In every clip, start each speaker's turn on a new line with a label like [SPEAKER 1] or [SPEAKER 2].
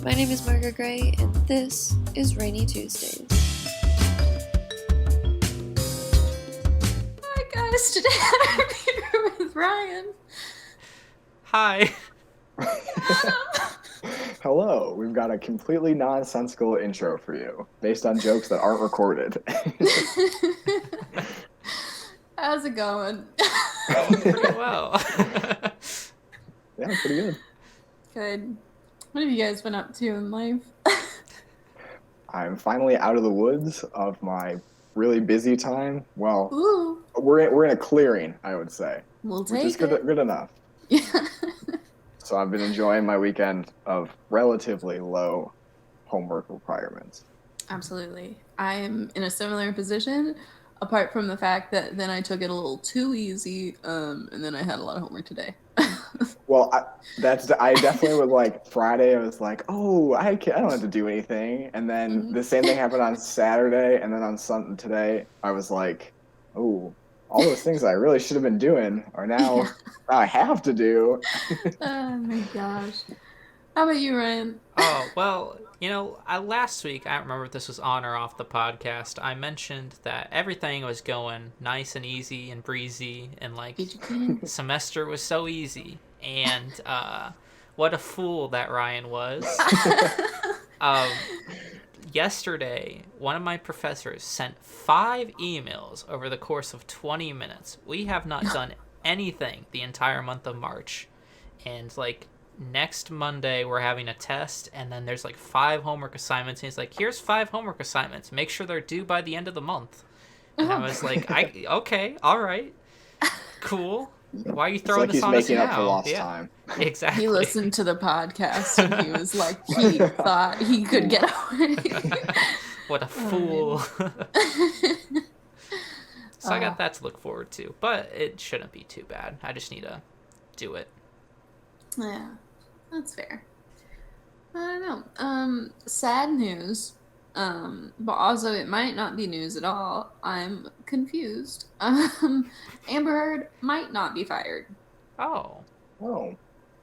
[SPEAKER 1] My name is Margaret Gray, and this is Rainy Tuesdays.
[SPEAKER 2] Hi guys, today I'm here with Ryan.
[SPEAKER 3] Hi.
[SPEAKER 4] Hello, we've got a completely nonsensical intro for you, based on jokes that aren't recorded.
[SPEAKER 2] How's it going?
[SPEAKER 3] Pretty well.
[SPEAKER 4] Yeah, pretty good.
[SPEAKER 2] Good. What have you guys been up to in life?
[SPEAKER 4] I'm finally out of the woods of my really busy time. Well,
[SPEAKER 2] Ooh,
[SPEAKER 4] we're in a clearing, I would say,
[SPEAKER 2] we'll
[SPEAKER 4] which
[SPEAKER 2] take
[SPEAKER 4] is good enough.
[SPEAKER 2] Yeah.
[SPEAKER 4] So I've been enjoying my weekend of relatively low homework requirements.
[SPEAKER 2] Absolutely. I am in a similar position, apart from the fact that then I took it a little too easy, and then I had a lot of homework today.
[SPEAKER 4] Well, I definitely was like Friday. I was like, oh, I don't have to do anything, and then the same thing happened on Saturday, and then on Sunday today, I was like, oh, all those things I really should have been doing are now I have to do.
[SPEAKER 2] Oh my gosh. How about you, Ryan?
[SPEAKER 3] Oh, well, last week, I don't remember if this was on or off the podcast, I mentioned that everything was going nice and easy and breezy, and semester was so easy. And what a fool that Ryan was. Yesterday, one of my professors sent 5 emails over the course of 20 minutes. We have not done anything the entire month of March. And, next Monday, we're having a test, and then there's, 5 homework assignments. And he's like, here's 5 homework assignments. Make sure they're due by the end of the month. And I was like, okay, all right, cool. Why are you throwing this on us now?
[SPEAKER 4] He's making up for lost time.
[SPEAKER 3] Exactly.
[SPEAKER 2] He listened to the podcast and he was like, he thought he could get away.
[SPEAKER 3] What a fool. So I got that to look forward to, but it shouldn't be too bad. I just need to do it.
[SPEAKER 2] Yeah, that's fair. I don't know. Sad news. But also it might not be news at all. I'm confused. Amber Heard might not be fired.
[SPEAKER 3] Oh.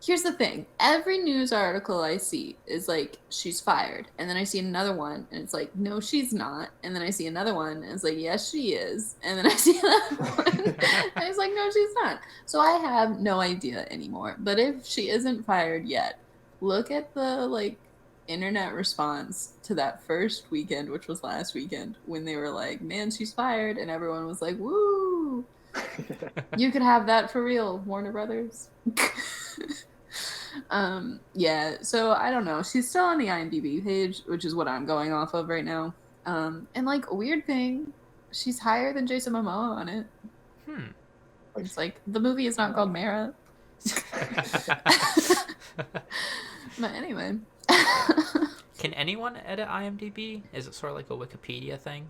[SPEAKER 2] Here's the thing. Every news article I see is like, she's fired. And then I see another one, and it's like, no, she's not. And then I see another one, and it's like, yes, she is. And then I see another one, and it's like, no, she's not. So I have no idea anymore. But if she isn't fired yet, look at the, internet response to that first weekend, which was last weekend, when they were like, man, she's fired. And everyone was like, woo. You could have that for real, Warner Brothers. Yeah, so I don't know. She's still on the Imdb page, which is what I'm going off of right now. And a weird thing, she's higher than Jason Momoa on it. It's like, the movie is not called Mara. But anyway.
[SPEAKER 3] Can anyone edit IMDb? Is it sort of like a Wikipedia thing?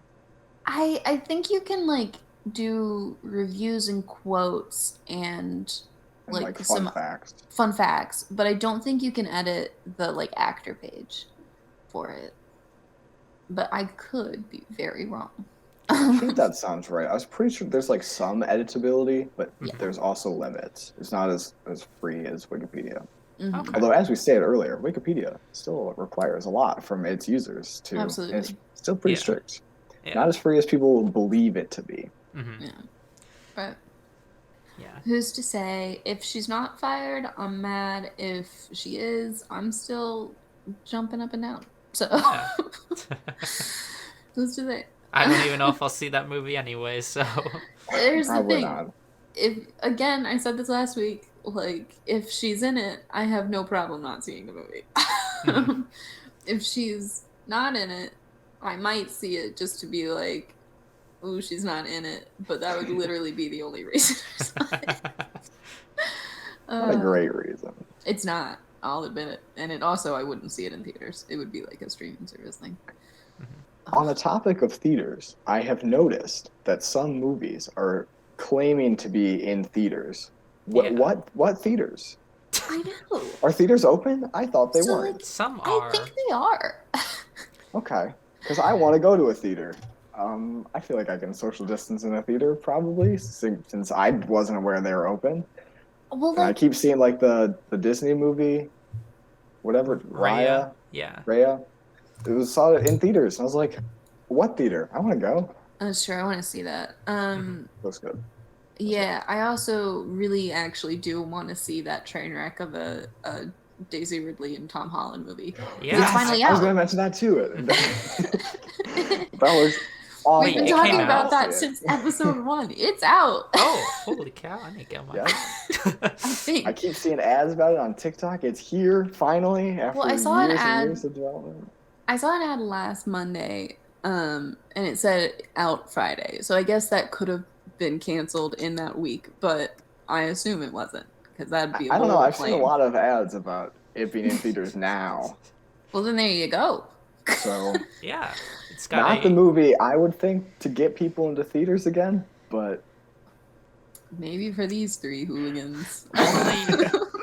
[SPEAKER 2] I think you can do reviews and quotes and
[SPEAKER 4] fun facts.
[SPEAKER 2] Fun facts, but I don't think you can edit the actor page for it. But I could be very wrong.
[SPEAKER 4] I think that sounds right. I was pretty sure there's some editability, but there's also limits. It's not as free as Wikipedia.
[SPEAKER 2] Mm-hmm.
[SPEAKER 3] Okay.
[SPEAKER 4] Although, as we stated earlier, Wikipedia still requires a lot from its users too.
[SPEAKER 2] Absolutely.
[SPEAKER 4] It's still pretty strict.
[SPEAKER 3] Yeah.
[SPEAKER 4] Not as free as people believe it to be.
[SPEAKER 3] Mm-hmm.
[SPEAKER 2] Yeah. But
[SPEAKER 3] yeah.
[SPEAKER 2] Who's to say? If she's not fired, I'm mad. If she is, I'm still jumping up and down. So who's to say?
[SPEAKER 3] I don't even know if I'll see that movie anyway, so
[SPEAKER 2] There's the thing.
[SPEAKER 4] Not.
[SPEAKER 2] If again, I said this last week, if she's in it, I have no problem not seeing the movie.
[SPEAKER 3] Mm-hmm.
[SPEAKER 2] If she's not in it, I might see it just to be like, ooh, she's not in it, but that would literally be the only reason.
[SPEAKER 4] Not a great reason.
[SPEAKER 2] It's not. I'll admit it. And it also, I wouldn't see it in theaters. It would be like a streaming service thing.
[SPEAKER 4] On the topic of theaters, I have noticed that some movies are claiming to be in theaters. What theaters?
[SPEAKER 2] I know.
[SPEAKER 4] Are theaters open? I thought they weren't.
[SPEAKER 3] Some are.
[SPEAKER 2] I think they are.
[SPEAKER 4] Okay. Because I want to go to a theater. I feel like I can social distance in a theater, probably, since I wasn't aware they were open.
[SPEAKER 2] Well,
[SPEAKER 4] And I keep seeing, the Disney movie, whatever, Raya.
[SPEAKER 3] Yeah.
[SPEAKER 4] Raya. It was saw it in theaters. I was like, what theater? I want to go.
[SPEAKER 2] Sure, I want to see that.
[SPEAKER 4] Looks good.
[SPEAKER 2] Yeah, I also really actually do want to see that train wreck of a Daisy Ridley and Tom Holland movie.
[SPEAKER 3] Yeah.
[SPEAKER 2] It's finally
[SPEAKER 4] I was
[SPEAKER 2] out.
[SPEAKER 4] going to mention that too. That was awful.
[SPEAKER 2] We've been
[SPEAKER 3] Wait, it
[SPEAKER 2] talking
[SPEAKER 3] came
[SPEAKER 2] about
[SPEAKER 3] out?
[SPEAKER 2] that since episode 1. It's out.
[SPEAKER 3] Oh, holy cow! I need to get my.
[SPEAKER 4] Yeah.
[SPEAKER 2] I think.
[SPEAKER 4] I keep seeing ads about it on TikTok. It's here finally after
[SPEAKER 2] Well, I saw an
[SPEAKER 4] years
[SPEAKER 2] ad.
[SPEAKER 4] and years of development.
[SPEAKER 2] I saw an ad last Monday, and it said out Friday. So I guess that could have been canceled in that week, but I assume it wasn't because that'd be.
[SPEAKER 4] I don't know. I've
[SPEAKER 2] claim.
[SPEAKER 4] seen a lot of ads about it being in theaters now.
[SPEAKER 2] Well, then there you go.
[SPEAKER 4] So
[SPEAKER 3] Yeah, it's got
[SPEAKER 4] not the movie I would think to get people into theaters again, but
[SPEAKER 2] Maybe for these 3 hooligans.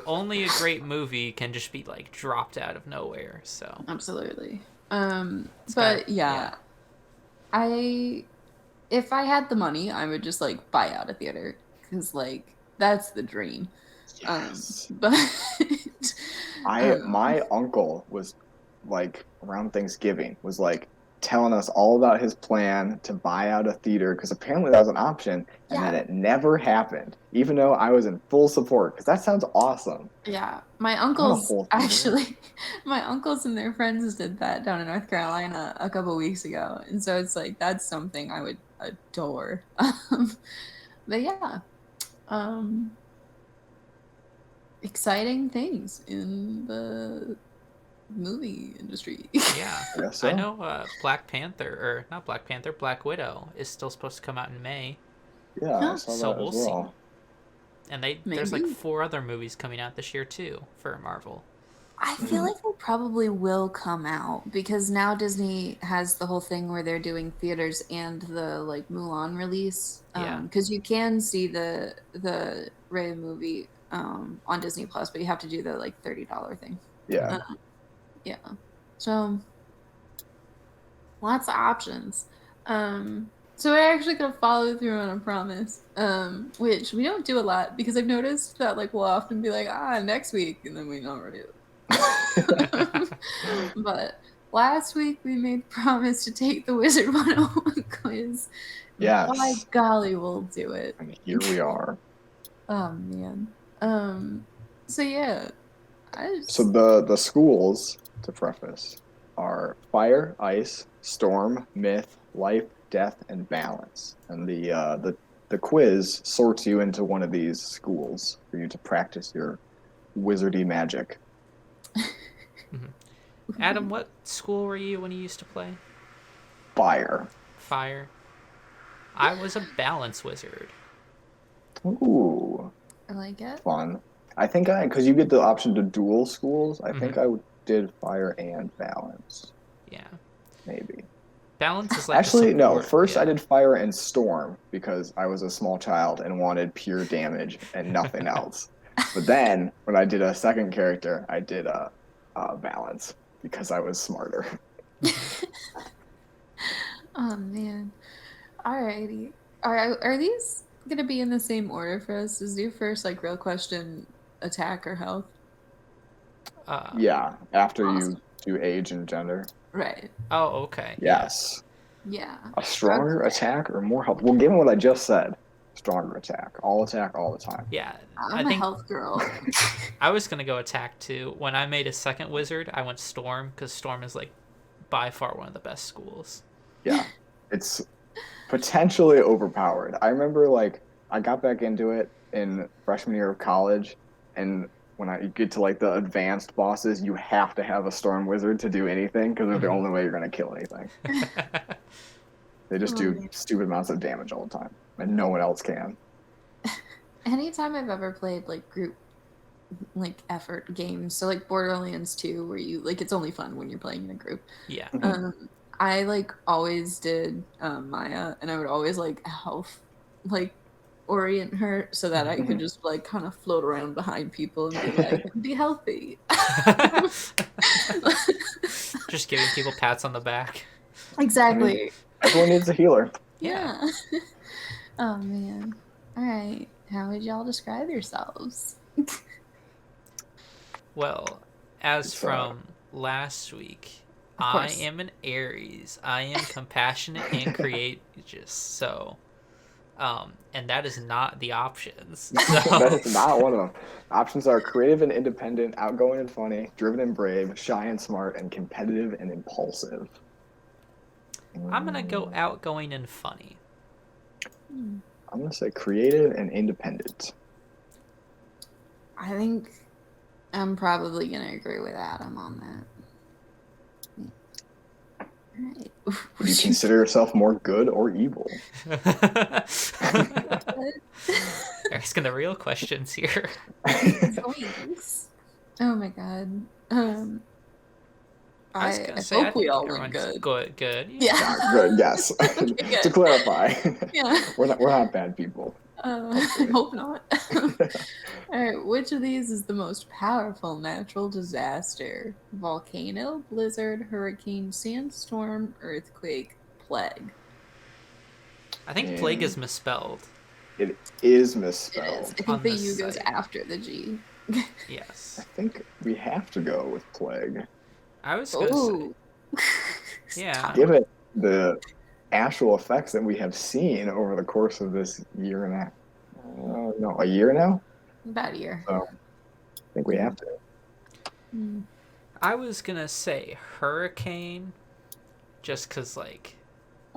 [SPEAKER 3] only a great movie can just be like dropped out of nowhere. So
[SPEAKER 2] Absolutely.
[SPEAKER 3] It's
[SPEAKER 2] But
[SPEAKER 3] got-
[SPEAKER 2] yeah, if I had the money, I would just like buy out a theater because like that's the dream.
[SPEAKER 4] yes.
[SPEAKER 2] But
[SPEAKER 4] My uncle was like around Thanksgiving was like telling us all about his plan to buy out a theater because apparently that was an option and then it never happened, even though I was in full support because that sounds awesome.
[SPEAKER 2] yeah, my uncles
[SPEAKER 4] whole theater.
[SPEAKER 2] actually, my uncles and their friends did that down in North Carolina a couple weeks ago, and so it's like that's something I would adore. But yeah, exciting things in the movie industry.
[SPEAKER 3] yeah,
[SPEAKER 4] I guess so.
[SPEAKER 3] I know. Black Panther, or not Black Panther, Black Widow is still supposed to come out in May,
[SPEAKER 4] Yeah,
[SPEAKER 2] Huh.
[SPEAKER 4] I saw
[SPEAKER 3] So
[SPEAKER 4] that
[SPEAKER 3] we'll
[SPEAKER 4] as well.
[SPEAKER 3] and there's like
[SPEAKER 2] Maybe.
[SPEAKER 3] 4 other movies coming out this year too for Marvel.
[SPEAKER 2] I feel like they probably will come out because now Disney has the whole thing where they're doing theaters and the like Mulan release.
[SPEAKER 3] Yeah.
[SPEAKER 2] Because you can see the Rey movie on Disney Plus, but you have to do the like $30 thing.
[SPEAKER 4] Yeah.
[SPEAKER 2] Yeah. So lots of options. So we're actually gonna follow through on a promise, which we don't do a lot because I've noticed that like we'll often be like, next week, and then we don't really. But last week we made promise to take the Wizard 101 quiz.
[SPEAKER 4] Yes.
[SPEAKER 2] By golly, we'll do it.
[SPEAKER 4] And here we are.
[SPEAKER 2] Oh man. So yeah.
[SPEAKER 4] So the schools, to preface, are fire, ice, storm, myth, life, death, and balance. And the quiz sorts you into one of these schools for you to practice your wizardy magic.
[SPEAKER 3] Adam, what school were you when you used to play?
[SPEAKER 4] Fire.
[SPEAKER 3] Fire. I was a balance wizard.
[SPEAKER 4] Ooh,
[SPEAKER 2] I like it.
[SPEAKER 4] fun. I think because you get the option to dual schools, I think I did fire and balance.
[SPEAKER 3] Yeah.
[SPEAKER 4] Maybe.
[SPEAKER 3] Balance is like
[SPEAKER 4] Actually,
[SPEAKER 3] the
[SPEAKER 4] no.
[SPEAKER 3] support,
[SPEAKER 4] First,
[SPEAKER 3] yeah.
[SPEAKER 4] I did fire and storm because I was a small child and wanted pure damage and nothing else. But then, when I did a second character, I did balance because I was smarter.
[SPEAKER 2] Oh man. Alrighty. Are these gonna be in the same order for us? Is your first like real question attack or health?
[SPEAKER 4] Yeah, after
[SPEAKER 2] Awesome.
[SPEAKER 4] you do age and gender.
[SPEAKER 2] Right.
[SPEAKER 3] Oh, okay.
[SPEAKER 4] Yes.
[SPEAKER 2] Yeah.
[SPEAKER 4] A stronger attack or more health? Well, given what I just said, stronger attack all the time.
[SPEAKER 3] Yeah.
[SPEAKER 2] I'm
[SPEAKER 3] I
[SPEAKER 2] a
[SPEAKER 3] think
[SPEAKER 2] health girl.
[SPEAKER 3] I was gonna go attack too. When I made a second wizard, I went storm because storm is like by far one of the best schools.
[SPEAKER 4] Yeah, it's potentially overpowered. I remember like I got back into it in freshman year of college, and when I get to like the advanced bosses, you have to have a storm wizard to do anything because they're the only way you're gonna kill anything. They just do stupid amounts of damage all the time, and no one else can.
[SPEAKER 2] Anytime I've ever played like group like effort games, so like Borderlands 2 where you like it's only fun when you're playing in a group.
[SPEAKER 3] Yeah.
[SPEAKER 2] I like always did Maya, and I would always like health like orient her so that I could just like kind of float around behind people and be like, be healthy.
[SPEAKER 3] Just giving people pats on the back.
[SPEAKER 2] Exactly.
[SPEAKER 4] Everyone needs a healer.
[SPEAKER 2] Yeah. Oh man. All right. How would y'all describe yourselves?
[SPEAKER 3] Well, as
[SPEAKER 4] It's,
[SPEAKER 3] from last week,
[SPEAKER 2] Of
[SPEAKER 3] I
[SPEAKER 2] course.
[SPEAKER 3] am an Aries. I am compassionate and courageous. So, and that is not the options.
[SPEAKER 4] That
[SPEAKER 3] So,
[SPEAKER 4] is not one of them. Options are creative and independent, outgoing and funny, driven and brave, shy and smart, and competitive and impulsive.
[SPEAKER 3] I'm gonna go outgoing and funny.
[SPEAKER 4] I'm gonna say creative and independent.
[SPEAKER 2] I think I'm probably gonna agree with Adam on that. All right.
[SPEAKER 4] Would you consider yourself more good or evil?
[SPEAKER 3] Asking the real questions here.
[SPEAKER 2] Zoinks. Oh my god.
[SPEAKER 3] I was
[SPEAKER 2] I
[SPEAKER 3] gonna say, I
[SPEAKER 2] hope we
[SPEAKER 3] think
[SPEAKER 2] all went
[SPEAKER 3] everyone's
[SPEAKER 2] good.
[SPEAKER 3] good.
[SPEAKER 2] Yeah.
[SPEAKER 4] Yeah, good. Yes.
[SPEAKER 2] Okay,
[SPEAKER 4] To
[SPEAKER 2] good.
[SPEAKER 4] clarify,
[SPEAKER 2] Yeah.
[SPEAKER 4] we're not bad people.
[SPEAKER 2] I hope not. All right. Which of these is the most powerful natural disaster? Volcano, blizzard, hurricane, sandstorm, earthquake, plague.
[SPEAKER 3] I think plague is misspelled.
[SPEAKER 4] It is
[SPEAKER 2] It
[SPEAKER 4] misspelled.
[SPEAKER 2] is. I think
[SPEAKER 3] On
[SPEAKER 2] the
[SPEAKER 3] this
[SPEAKER 2] U goes
[SPEAKER 3] site.
[SPEAKER 2] after the G.
[SPEAKER 4] I
[SPEAKER 3] Yes.
[SPEAKER 4] think we have to go with plague.
[SPEAKER 3] I was gonna say,
[SPEAKER 2] Oh.
[SPEAKER 3] yeah.
[SPEAKER 4] Given the actual effects that we have seen over the course of this year and a half. No, a year now?
[SPEAKER 2] About a year.
[SPEAKER 4] So I think we have to.
[SPEAKER 2] Mm.
[SPEAKER 3] I was gonna say hurricane, just cause like,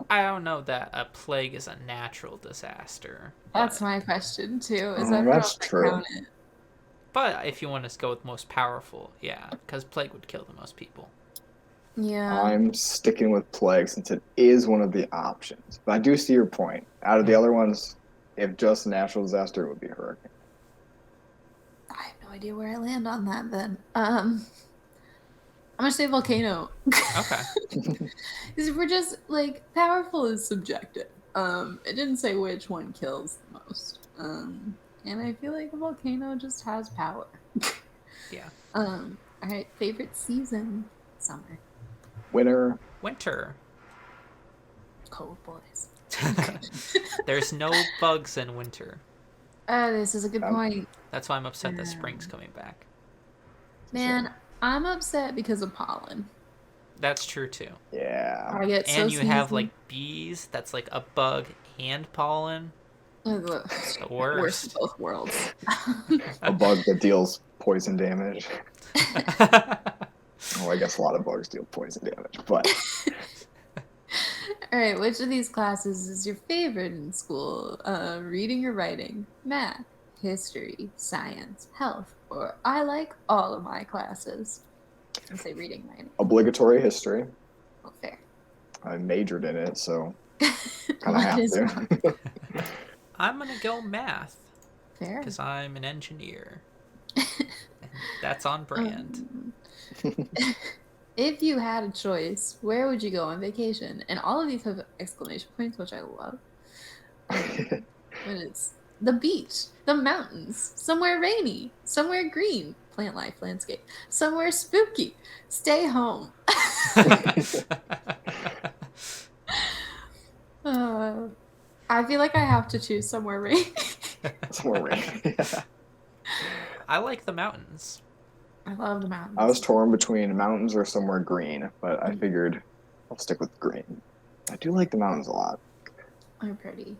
[SPEAKER 3] I don't know that a plague is a natural disaster.
[SPEAKER 2] That's
[SPEAKER 3] but,
[SPEAKER 2] my question too. Is
[SPEAKER 4] Oh,
[SPEAKER 2] that
[SPEAKER 4] that's
[SPEAKER 2] how I
[SPEAKER 4] true.
[SPEAKER 2] count it?
[SPEAKER 3] but if you want to go with most powerful, yeah, because plague would kill the most people.
[SPEAKER 2] Yeah.
[SPEAKER 4] I'm sticking with plague since it is one of the options. But I do see your point. Out of the other ones, if just natural disaster, it would be hurricane.
[SPEAKER 2] I have no idea where I land on that then. I'm gonna say volcano.
[SPEAKER 3] Okay.
[SPEAKER 2] Because if we're just like powerful is subjective. It didn't say which one kills the most. And I feel like a volcano just has power.
[SPEAKER 3] Yeah.
[SPEAKER 2] All right, favorite season, summer.
[SPEAKER 4] Winter.
[SPEAKER 3] Winter.
[SPEAKER 2] Cold boys.
[SPEAKER 3] There's no bugs in winter.
[SPEAKER 2] This is a good point.
[SPEAKER 3] That's why I'm upset that spring's coming back.
[SPEAKER 2] Man, I'm upset because of pollen.
[SPEAKER 3] That's true too.
[SPEAKER 4] Yeah.
[SPEAKER 2] I get so
[SPEAKER 3] And you have
[SPEAKER 2] sneezy.
[SPEAKER 3] like bees. That's like a bug and pollen.
[SPEAKER 2] Ugh,
[SPEAKER 3] It's the
[SPEAKER 2] worst of
[SPEAKER 3] worst.
[SPEAKER 2] both worlds.
[SPEAKER 4] A bug that deals poison damage. Oh, I guess a lot of bugs deal poison damage, but
[SPEAKER 2] All right, which of these classes is your favorite in school? Reading or writing, math, history, science, health, or I like all of my classes. I say reading, writing.
[SPEAKER 4] obligatory history.
[SPEAKER 2] Oh, fair.
[SPEAKER 4] I majored in it, so kind of
[SPEAKER 2] What
[SPEAKER 4] have
[SPEAKER 2] is
[SPEAKER 4] to.
[SPEAKER 3] I'm gonna go math
[SPEAKER 2] fair?
[SPEAKER 3] because I'm an engineer. And that's on brand.
[SPEAKER 2] If you had a choice, where would you go on vacation? And all of these have exclamation points, which I love. And it's the beach, the mountains, somewhere rainy, somewhere green, plant life, landscape, somewhere spooky, stay home. I feel like I have to choose somewhere rainy.
[SPEAKER 4] Somewhere rainy.
[SPEAKER 3] I like the mountains.
[SPEAKER 2] I love the mountains.
[SPEAKER 4] I was torn between mountains or somewhere green, but I figured I'll stick with green. I do like the mountains a lot.
[SPEAKER 2] They're pretty.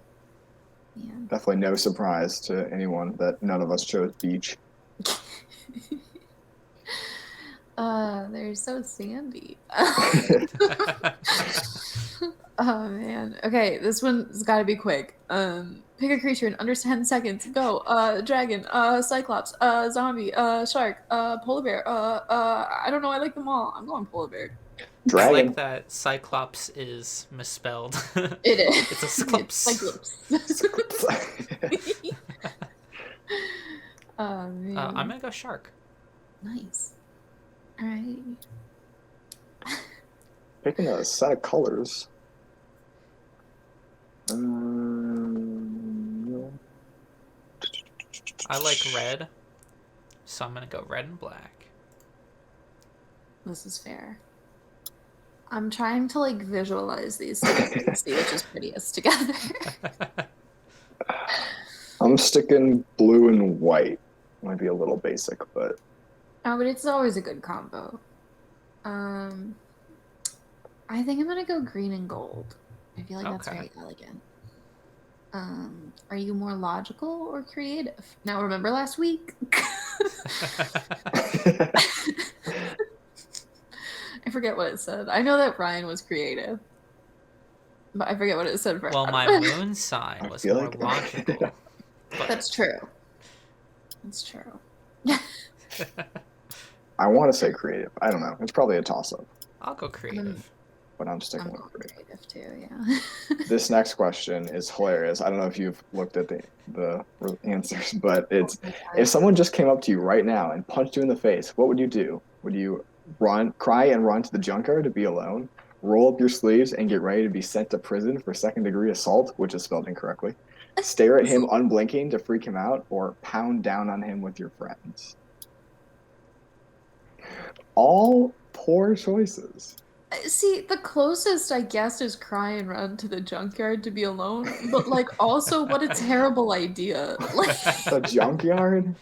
[SPEAKER 2] Yeah.
[SPEAKER 4] Definitely no surprise to anyone that none of us chose beach.
[SPEAKER 2] They're so sandy. Oh man. Okay, this one's got to be quick. Pick a creature in under 10 seconds. Go. Dragon. Cyclops. Zombie. Shark. Polar bear. I don't know. I like them all. I'm going polar bear.
[SPEAKER 4] Dragon.
[SPEAKER 3] I like that Cyclops is misspelled.
[SPEAKER 2] It is.
[SPEAKER 3] It's a Cyclops.
[SPEAKER 2] It's Cyclops. Oh man.
[SPEAKER 3] I'm gonna go shark.
[SPEAKER 2] Nice. All right.
[SPEAKER 4] Picking a set of colors.
[SPEAKER 3] I like red, so I'm gonna go red and black.
[SPEAKER 2] This is fair. I'm trying to like visualize these together and see which is prettiest together.
[SPEAKER 4] I'm sticking blue and white. Might be a little basic, but
[SPEAKER 2] Oh, but it's always a good combo. I think I'm gonna go green and gold. I feel like that's
[SPEAKER 3] Okay.
[SPEAKER 2] very elegant. Are you more logical or creative? Now, remember last week? I forget what it said. I know that Ryan was creative, but I forget what it said for
[SPEAKER 3] Well, my
[SPEAKER 2] Adam.
[SPEAKER 3] moon sign
[SPEAKER 4] I
[SPEAKER 3] was
[SPEAKER 4] feel
[SPEAKER 3] more
[SPEAKER 4] like-
[SPEAKER 3] logical. But
[SPEAKER 2] That's true. That's true.
[SPEAKER 4] I want to say creative. I don't know. It's probably a toss-up,
[SPEAKER 3] I'll go creative.
[SPEAKER 4] but I'm sticking
[SPEAKER 2] I'm
[SPEAKER 4] with
[SPEAKER 2] going
[SPEAKER 4] creative.
[SPEAKER 2] creative too, yeah.
[SPEAKER 4] This next question is hilarious. I don't know if you've looked at the answers, but it's
[SPEAKER 2] Oh my
[SPEAKER 4] if
[SPEAKER 2] God.
[SPEAKER 4] someone just came up to you right now and punched you in the face, what would you do? Would you cry and run to the junkyard to be alone, roll up your sleeves and get ready to be sent to prison for second-degree assault, which is spelled incorrectly, stare at him unblinking to freak him out, or pound down on him with your friends? All poor choices.
[SPEAKER 2] See, the closest I guess is cry and run to the junkyard to be alone, but like also what a terrible idea. Like
[SPEAKER 4] The junkyard?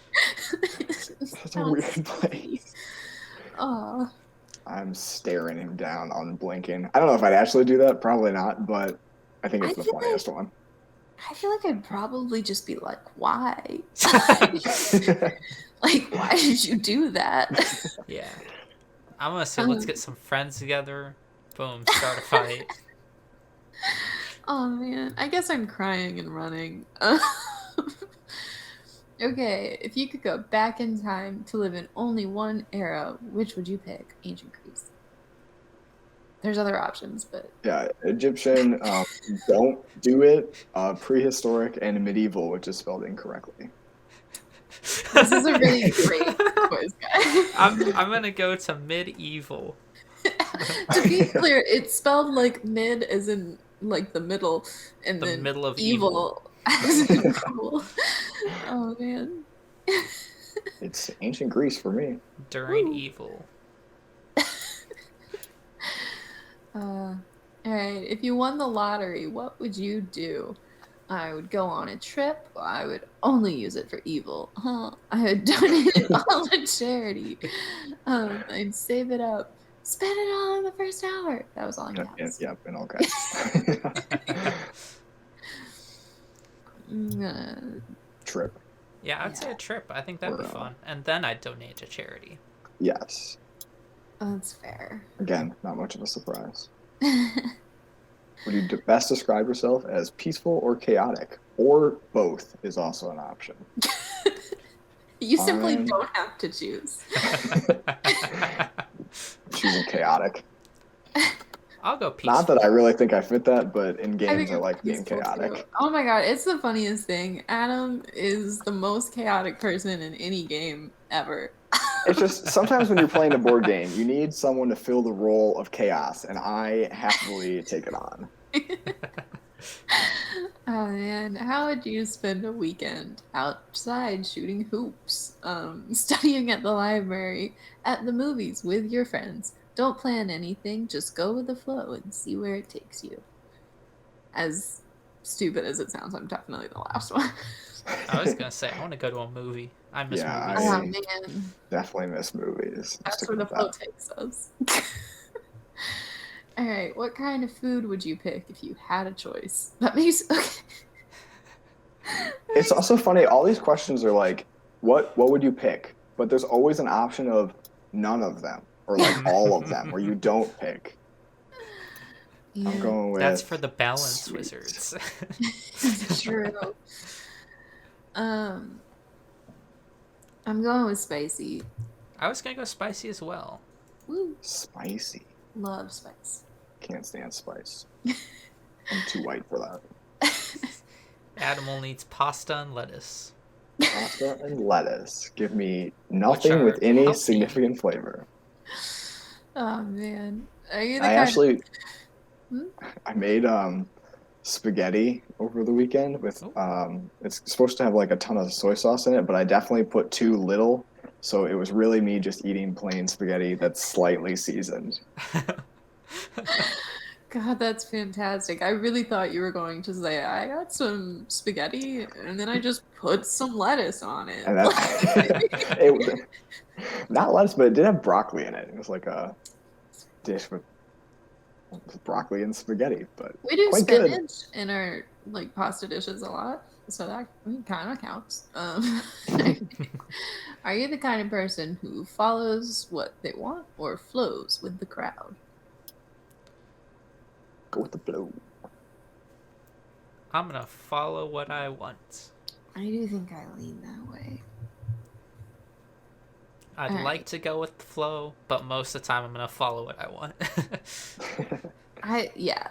[SPEAKER 2] it
[SPEAKER 4] Such a weird
[SPEAKER 2] sounds
[SPEAKER 4] place.
[SPEAKER 2] Oh,
[SPEAKER 4] I'm staring him down, unblinking. I don't know if I'd actually do that. Probably not, but I think it's
[SPEAKER 2] I
[SPEAKER 4] the
[SPEAKER 2] feel
[SPEAKER 4] funniest one.
[SPEAKER 2] I feel like I'd probably just be like, why? Like, why did you do that?
[SPEAKER 3] Yeah. I'm gonna say let's get some friends together. Boom, start a fight.
[SPEAKER 2] Oh man, I guess I'm crying and running. Okay, if you could go back in time to live in only one era, which would you pick? Ancient Greece. There's other options, but
[SPEAKER 4] Yeah, Egyptian, don't do it. Prehistoric and medieval, which is spelled incorrectly.
[SPEAKER 2] this is a really great quiz, guys.
[SPEAKER 3] I'm gonna go to medieval.
[SPEAKER 2] To be clear, it's spelled like mid as in like the middle, and
[SPEAKER 3] The
[SPEAKER 2] then
[SPEAKER 3] middle of
[SPEAKER 2] evil as in cool. Oh man.
[SPEAKER 4] It's ancient Greece for me.
[SPEAKER 3] During
[SPEAKER 2] Woo.
[SPEAKER 3] evil.
[SPEAKER 2] All right. If you won the lottery, what would you do? I would go on a trip. I would only use it for evil. I would donate it all to charity. I'd save it up. Spend it all in the first hour. That was all in caps.
[SPEAKER 4] Yep, in all caps. Trip.
[SPEAKER 3] Yeah, I'd say a trip. I think that'd be
[SPEAKER 4] Or,
[SPEAKER 3] fun. And then I'd donate to charity.
[SPEAKER 4] Yes.
[SPEAKER 2] That's fair.
[SPEAKER 4] Again, not much of a surprise. Would you best describe yourself as peaceful or chaotic? Or both is also an option.
[SPEAKER 2] You simply
[SPEAKER 4] Fine.
[SPEAKER 2] don't have to choose.
[SPEAKER 4] Choosing chaotic.
[SPEAKER 3] I'll go peaceful.
[SPEAKER 4] Not that I really think I fit that, but in
[SPEAKER 2] I
[SPEAKER 4] games
[SPEAKER 2] think
[SPEAKER 4] I
[SPEAKER 2] I'm
[SPEAKER 4] like being
[SPEAKER 2] peaceful,
[SPEAKER 4] chaotic.
[SPEAKER 2] too. Oh my god, it's the funniest thing. Adam is the most chaotic person in any game ever.
[SPEAKER 4] It's just sometimes when you're playing a board game, you need someone to fill the role of chaos, and I happily take it on.
[SPEAKER 2] Oh man, how would you spend a weekend outside shooting hoops, studying at the library, at the movies with your friends? Don't plan anything, just go with the flow and see where it takes you. As stupid as it sounds, I'm definitely the last one.
[SPEAKER 3] I was gonna say I want to go to a movie. I miss
[SPEAKER 4] Yeah,
[SPEAKER 3] movies.
[SPEAKER 2] Oh
[SPEAKER 4] I
[SPEAKER 2] man,
[SPEAKER 4] definitely miss movies. I'm
[SPEAKER 2] that's
[SPEAKER 4] sticking
[SPEAKER 2] where the
[SPEAKER 4] with
[SPEAKER 2] flow
[SPEAKER 4] that.
[SPEAKER 2] takes us. All right, what kind of food would you pick if you had a choice? That makes okay.
[SPEAKER 4] It's also funny, all these questions are like, what would you pick? But there's always an option of none of them, or like all of them, where you don't pick.
[SPEAKER 2] Yeah,
[SPEAKER 4] I'm going with
[SPEAKER 3] That's for the balance
[SPEAKER 4] sweet.
[SPEAKER 3] wizards.
[SPEAKER 2] it's true. I'm going with spicy.
[SPEAKER 3] I was gonna go spicy as well.
[SPEAKER 2] Woo,
[SPEAKER 4] Spicy.
[SPEAKER 2] love spice.
[SPEAKER 4] Can't stand spice. I'm too white for that.
[SPEAKER 3] Adam only eats pasta and lettuce.
[SPEAKER 4] Pasta and lettuce. Give me nothing
[SPEAKER 3] are
[SPEAKER 4] with any
[SPEAKER 3] healthy.
[SPEAKER 4] significant flavor.
[SPEAKER 2] Oh man, are you the
[SPEAKER 4] I
[SPEAKER 2] kind
[SPEAKER 4] actually,
[SPEAKER 2] Hmm?
[SPEAKER 4] I made spaghetti over the weekend with it's supposed to have like a ton of soy sauce in it, but I definitely put too little, so it was really me just eating plain spaghetti that's slightly seasoned.
[SPEAKER 2] God, that's fantastic. I really thought you were going to say I got some spaghetti and then I just put some lettuce on it.
[SPEAKER 4] And that it was not lettuce, but it did have broccoli in it. It was like a dish with broccoli and spaghetti, but
[SPEAKER 2] We do
[SPEAKER 4] quite good.
[SPEAKER 2] spinach in our like pasta dishes a lot, so that kind of counts. Are you the kind of person who follows what they want or flows with the crowd?
[SPEAKER 4] Go with the flow.
[SPEAKER 3] I'm gonna follow what I want.
[SPEAKER 2] I do think I lean that way.
[SPEAKER 3] I'd
[SPEAKER 2] All right.
[SPEAKER 3] like to go with the flow, but most of the time I'm gonna follow what I want.
[SPEAKER 2] Yeah.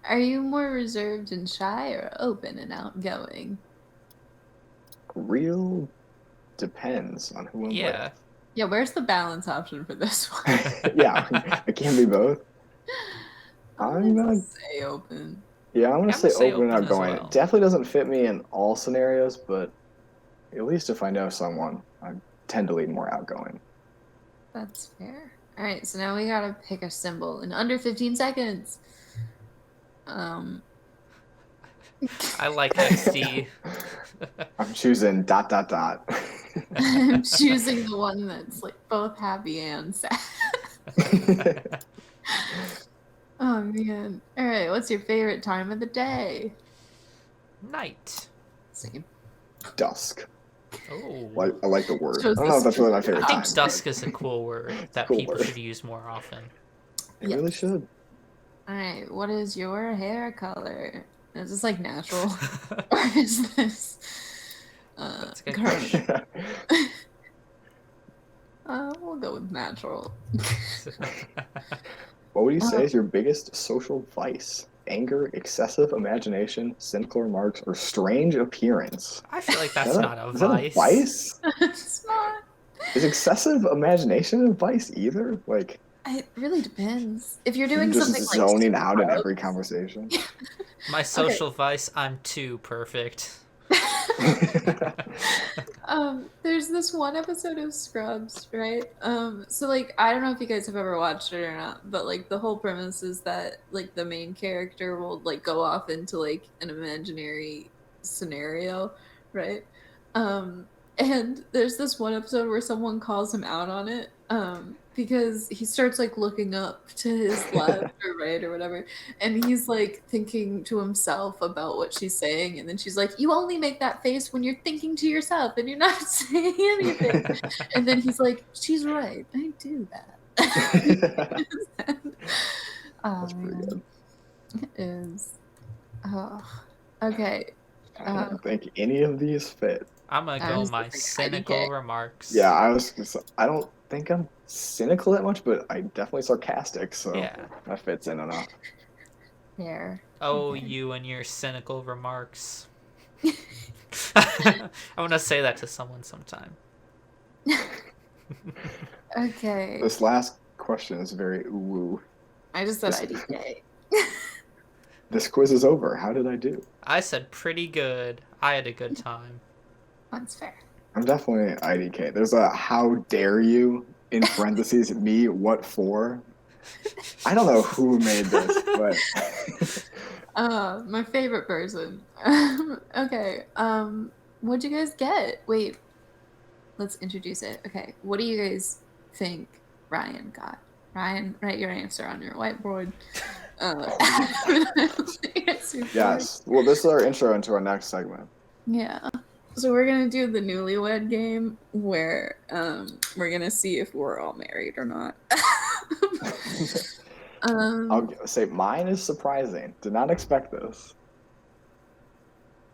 [SPEAKER 2] Are you more reserved and shy or open and outgoing?
[SPEAKER 4] Real depends on who I'm
[SPEAKER 3] Yeah.
[SPEAKER 2] Yeah, where's the balance option for this one?
[SPEAKER 4] with. Yeah, it can be both.
[SPEAKER 2] I'm
[SPEAKER 4] gonna
[SPEAKER 2] gonna say open.
[SPEAKER 4] Yeah, I'm gonna say open and
[SPEAKER 3] as
[SPEAKER 4] outgoing.
[SPEAKER 3] well.
[SPEAKER 4] It definitely doesn't fit me in all scenarios, but at least if I know someone, I tend to lean more outgoing.
[SPEAKER 2] That's fair. All right, so now we gotta pick a symbol in under 15 seconds.
[SPEAKER 3] I like XD.
[SPEAKER 4] I'm choosing ...
[SPEAKER 2] I'm choosing the one that's like both happy and sad. Oh man. All right, what's your favorite time of the day?
[SPEAKER 3] Night.
[SPEAKER 2] Same.
[SPEAKER 4] Dusk.
[SPEAKER 3] Oh.
[SPEAKER 4] I like the word.
[SPEAKER 2] Shows
[SPEAKER 4] I don't know if that's really my
[SPEAKER 3] I
[SPEAKER 4] favorite
[SPEAKER 3] think
[SPEAKER 4] time.
[SPEAKER 3] dusk is a cool word that
[SPEAKER 4] Cool
[SPEAKER 3] people
[SPEAKER 4] word.
[SPEAKER 3] should use more often.
[SPEAKER 4] It really should.
[SPEAKER 2] All right, what is your hair color? Is this like natural? Or is this
[SPEAKER 3] That's a good
[SPEAKER 2] current? We'll go with natural.
[SPEAKER 4] What would you say is your biggest social vice? Anger, excessive imagination, cynical remarks, or strange appearance?
[SPEAKER 3] I feel like that's not a
[SPEAKER 4] Is that a
[SPEAKER 3] vice.
[SPEAKER 4] vice?
[SPEAKER 2] It's not.
[SPEAKER 4] Is excessive imagination a vice either? Like,
[SPEAKER 2] It really depends. If you're doing
[SPEAKER 4] just
[SPEAKER 2] something like
[SPEAKER 4] zoning
[SPEAKER 2] super
[SPEAKER 4] out in
[SPEAKER 2] gross-
[SPEAKER 4] every conversation.
[SPEAKER 3] My social vice, I'm too perfect.
[SPEAKER 2] There's this one episode of Scrubs, right? So like I don't know if you guys have ever watched it or not, but like the whole premise is that like the main character will like go off into like an imaginary scenario, right? And there's this one episode where someone calls him out on it, because he starts like looking up to his left or right or whatever, and he's like thinking to himself about what she's saying, and then she's like, "You only make that face when you're thinking to yourself and you're not saying anything." And then he's like, "She's right, I do that."
[SPEAKER 4] That's pretty good.
[SPEAKER 2] It is. Okay.
[SPEAKER 4] I don't think any of these fit.
[SPEAKER 3] I'm gonna
[SPEAKER 2] I
[SPEAKER 3] go
[SPEAKER 2] was
[SPEAKER 3] my
[SPEAKER 2] thinking
[SPEAKER 3] cynical
[SPEAKER 2] IDK.
[SPEAKER 3] remarks.
[SPEAKER 4] Yeah, I don't think I'm cynical that much, but I'm definitely sarcastic, so
[SPEAKER 3] Yeah.
[SPEAKER 4] that fits in enough.
[SPEAKER 2] There.
[SPEAKER 3] Oh,
[SPEAKER 2] Okay.
[SPEAKER 3] you and your cynical remarks. I'm gonna say that to someone sometime.
[SPEAKER 2] Okay.
[SPEAKER 4] This last question is very ooh-woo.
[SPEAKER 2] I just said
[SPEAKER 4] This-
[SPEAKER 2] IDK.
[SPEAKER 4] This quiz is over. How did I do?
[SPEAKER 3] I said pretty good. I had a good time.
[SPEAKER 2] That's fair.
[SPEAKER 4] I'm definitely IDK. There's a how dare you in parentheses me what for. I don't know who made this, but
[SPEAKER 2] My favorite person. Okay. What'd you guys get? Wait. Let's introduce it. Okay. What do you guys think Ryan got? Ryan, write your answer on your whiteboard.
[SPEAKER 4] yes. Well, this is our intro into our next segment.
[SPEAKER 2] Yeah. So we're gonna do the Newlywed game where we're gonna see if we're all married or not.
[SPEAKER 4] I'll say mine is surprising. Did not expect this.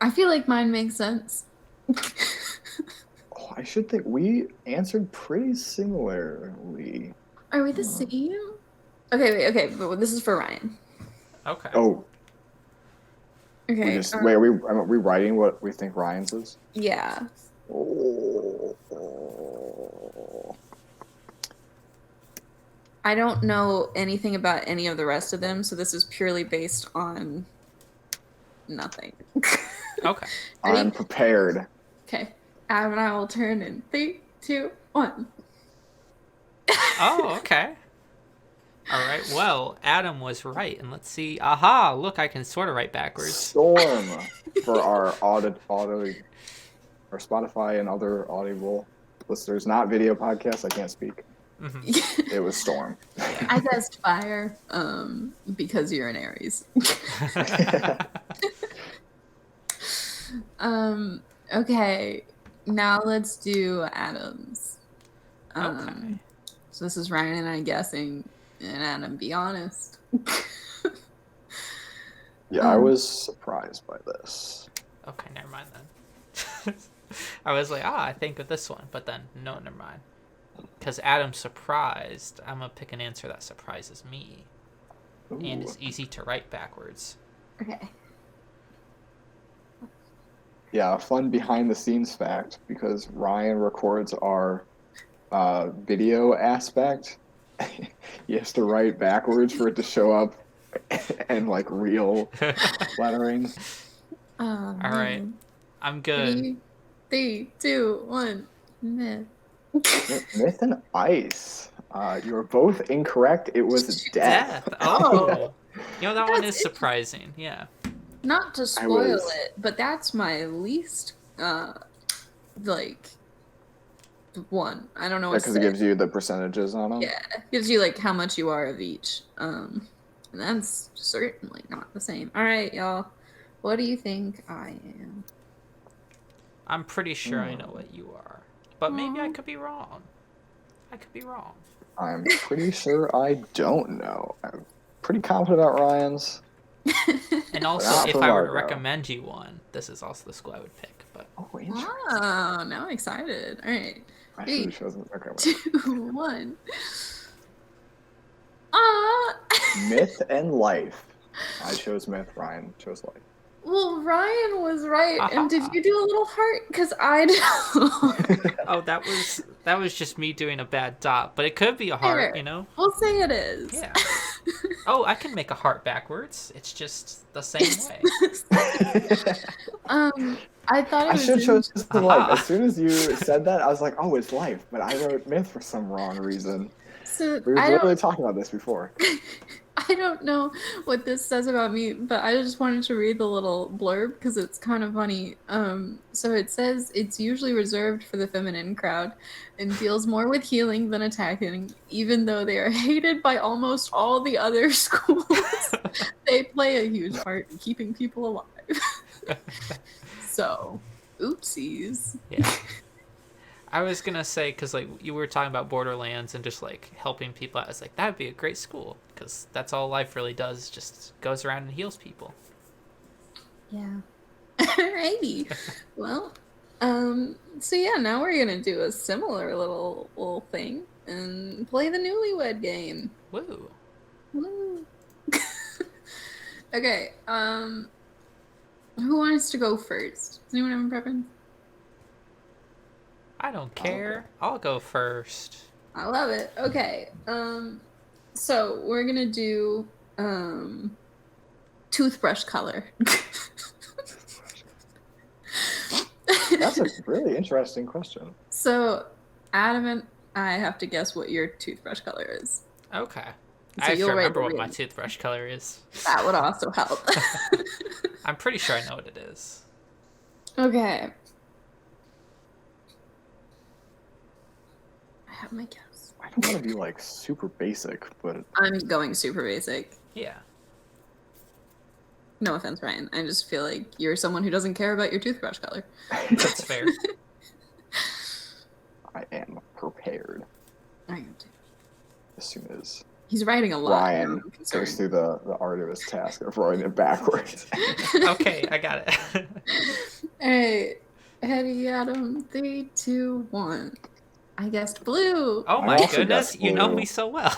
[SPEAKER 2] I feel like mine makes sense.
[SPEAKER 4] Oh, I should think we answered pretty similarly.
[SPEAKER 2] Are we the same? Okay, wait, okay, but this is for Ryan.
[SPEAKER 3] Okay.
[SPEAKER 4] Oh,
[SPEAKER 2] Okay.
[SPEAKER 4] wait, are we writing what we think Ryan's is?
[SPEAKER 2] Yeah.
[SPEAKER 4] Oh.
[SPEAKER 2] I don't know anything about any of the rest of them, so this is purely based on nothing.
[SPEAKER 3] Okay.
[SPEAKER 2] Ready?
[SPEAKER 4] I'm prepared.
[SPEAKER 2] Okay. Adam and I will turn in 3, 2, 1.
[SPEAKER 3] Oh, okay. All right. Well, Adam was right, and let's see. Aha! Look, I can sort of write backwards.
[SPEAKER 4] Storm for our audio, our Spotify and other Audible listeners, not video podcasts. I can't speak.
[SPEAKER 3] Mhm.
[SPEAKER 4] It was Storm.
[SPEAKER 2] I guessed fire, because you're an Aries. Okay, now let's do Adams.
[SPEAKER 3] Okay.
[SPEAKER 2] So this is Ryan and I guessing, and Adam, be honest.
[SPEAKER 4] Yeah, I was surprised by this.
[SPEAKER 3] Okay, never mind then. I was like, I think of this one, but then no, never mind. Because Adam's surprised, I'm gonna pick an answer that surprises me, and
[SPEAKER 4] Ooh.
[SPEAKER 3] is easy to write backwards.
[SPEAKER 2] Okay.
[SPEAKER 4] Yeah, a fun behind the scenes fact, because Ryan records our video aspect. He has to write backwards for it to show up and like real lettering.
[SPEAKER 2] All
[SPEAKER 3] All right, I'm good.
[SPEAKER 2] 3, 2, 1. Myth.
[SPEAKER 4] Myth and ice. You were both incorrect. It was death.
[SPEAKER 3] Death. Oh, you know that one
[SPEAKER 2] That's
[SPEAKER 3] is surprising. Yeah.
[SPEAKER 2] Not to
[SPEAKER 4] I
[SPEAKER 2] spoil
[SPEAKER 4] was-
[SPEAKER 2] it, but that's my least, like, one. I don't know what to
[SPEAKER 4] Because it
[SPEAKER 2] say.
[SPEAKER 4] gives you the percentages on them.
[SPEAKER 2] Yeah, gives you like how much you are of each. And that's certainly not the same. All right, y'all. What do you think I am?
[SPEAKER 3] I'm pretty sure I know what you are, but maybe I
[SPEAKER 2] Aw.
[SPEAKER 3] could be wrong. I could be wrong.
[SPEAKER 4] I'm pretty sure I don't know. I'm pretty confident about Ryan's.
[SPEAKER 3] And also,
[SPEAKER 4] Not
[SPEAKER 3] if
[SPEAKER 4] for
[SPEAKER 3] I were to
[SPEAKER 4] Margot.
[SPEAKER 3] recommend you one, this is also the school I would pick. But
[SPEAKER 4] Oh, interesting.
[SPEAKER 2] Wow, now I'm excited. All right,
[SPEAKER 4] I should have chosen. Okay.
[SPEAKER 2] 2, 1. Ah.
[SPEAKER 4] Myth and life. I chose myth. Ryan chose life.
[SPEAKER 2] Well, Ryan was right. And did
[SPEAKER 3] Aha.
[SPEAKER 2] you do a little heart? Because I don't.
[SPEAKER 3] oh, that was just me doing a bad dot, but it could be a heart,
[SPEAKER 2] Fair.
[SPEAKER 3] you know.
[SPEAKER 2] We'll say it is.
[SPEAKER 3] Yeah. Oh, I can make a heart backwards. It's just the same way.
[SPEAKER 2] I thought it
[SPEAKER 4] I
[SPEAKER 2] was.
[SPEAKER 4] should have chosen life.
[SPEAKER 3] Aha.
[SPEAKER 4] As soon as you said that, I was like, oh, it's life. But I wrote myth for some wrong reason.
[SPEAKER 2] So
[SPEAKER 4] We were
[SPEAKER 2] I
[SPEAKER 4] literally
[SPEAKER 2] don't.
[SPEAKER 4] talking about this before.
[SPEAKER 2] I don't know what this says about me, but I just wanted to read the little blurb because it's kind of funny. So it says it's usually reserved for the feminine crowd and deals more with healing than attacking, even though they are hated by almost all the other schools. They play a huge part in keeping people alive. So, oopsies.
[SPEAKER 3] Yeah. I was gonna say, because like you were talking about Borderlands and just like helping people out, I was like, that'd be a great school, because that's all life really does, just goes around and heals people.
[SPEAKER 2] Yeah. Alrighty. Well, so yeah, now we're gonna do a similar little thing and play the Newlywed game.
[SPEAKER 3] Woo.
[SPEAKER 2] Woo. Okay, who wants to go first? Does anyone have a preference?
[SPEAKER 3] I don't care. I'll go first.
[SPEAKER 2] I love it. Okay, so we're gonna do toothbrush color.
[SPEAKER 4] That's a really interesting question.
[SPEAKER 2] So Adam and I have to guess what your toothbrush color is.
[SPEAKER 3] Okay.
[SPEAKER 2] So
[SPEAKER 3] I have to
[SPEAKER 2] you'll write
[SPEAKER 3] remember
[SPEAKER 2] the
[SPEAKER 3] what my
[SPEAKER 2] range.
[SPEAKER 3] toothbrush color is.
[SPEAKER 2] That would also help.
[SPEAKER 3] I'm pretty sure I know what it is.
[SPEAKER 2] Okay. I have my guess.
[SPEAKER 4] I don't want to be like super basic, but
[SPEAKER 2] I'm going super basic.
[SPEAKER 3] Yeah.
[SPEAKER 2] No offense, Ryan. I just feel like you're someone who doesn't care about your toothbrush color.
[SPEAKER 3] That's fair.
[SPEAKER 4] I am prepared
[SPEAKER 2] I am too.
[SPEAKER 4] as soon as
[SPEAKER 2] He's writing a lot.
[SPEAKER 4] Ryan
[SPEAKER 2] I'm
[SPEAKER 4] goes
[SPEAKER 2] concerned.
[SPEAKER 4] through the arduous task of writing it backwards.
[SPEAKER 3] Okay, I got it.
[SPEAKER 2] Alright. Eddie, Adam, 3, 2, 1. I guessed blue.
[SPEAKER 3] Oh
[SPEAKER 4] I
[SPEAKER 3] my
[SPEAKER 4] also
[SPEAKER 3] goodness,
[SPEAKER 4] guessed
[SPEAKER 3] you know
[SPEAKER 4] blue.
[SPEAKER 3] me so well.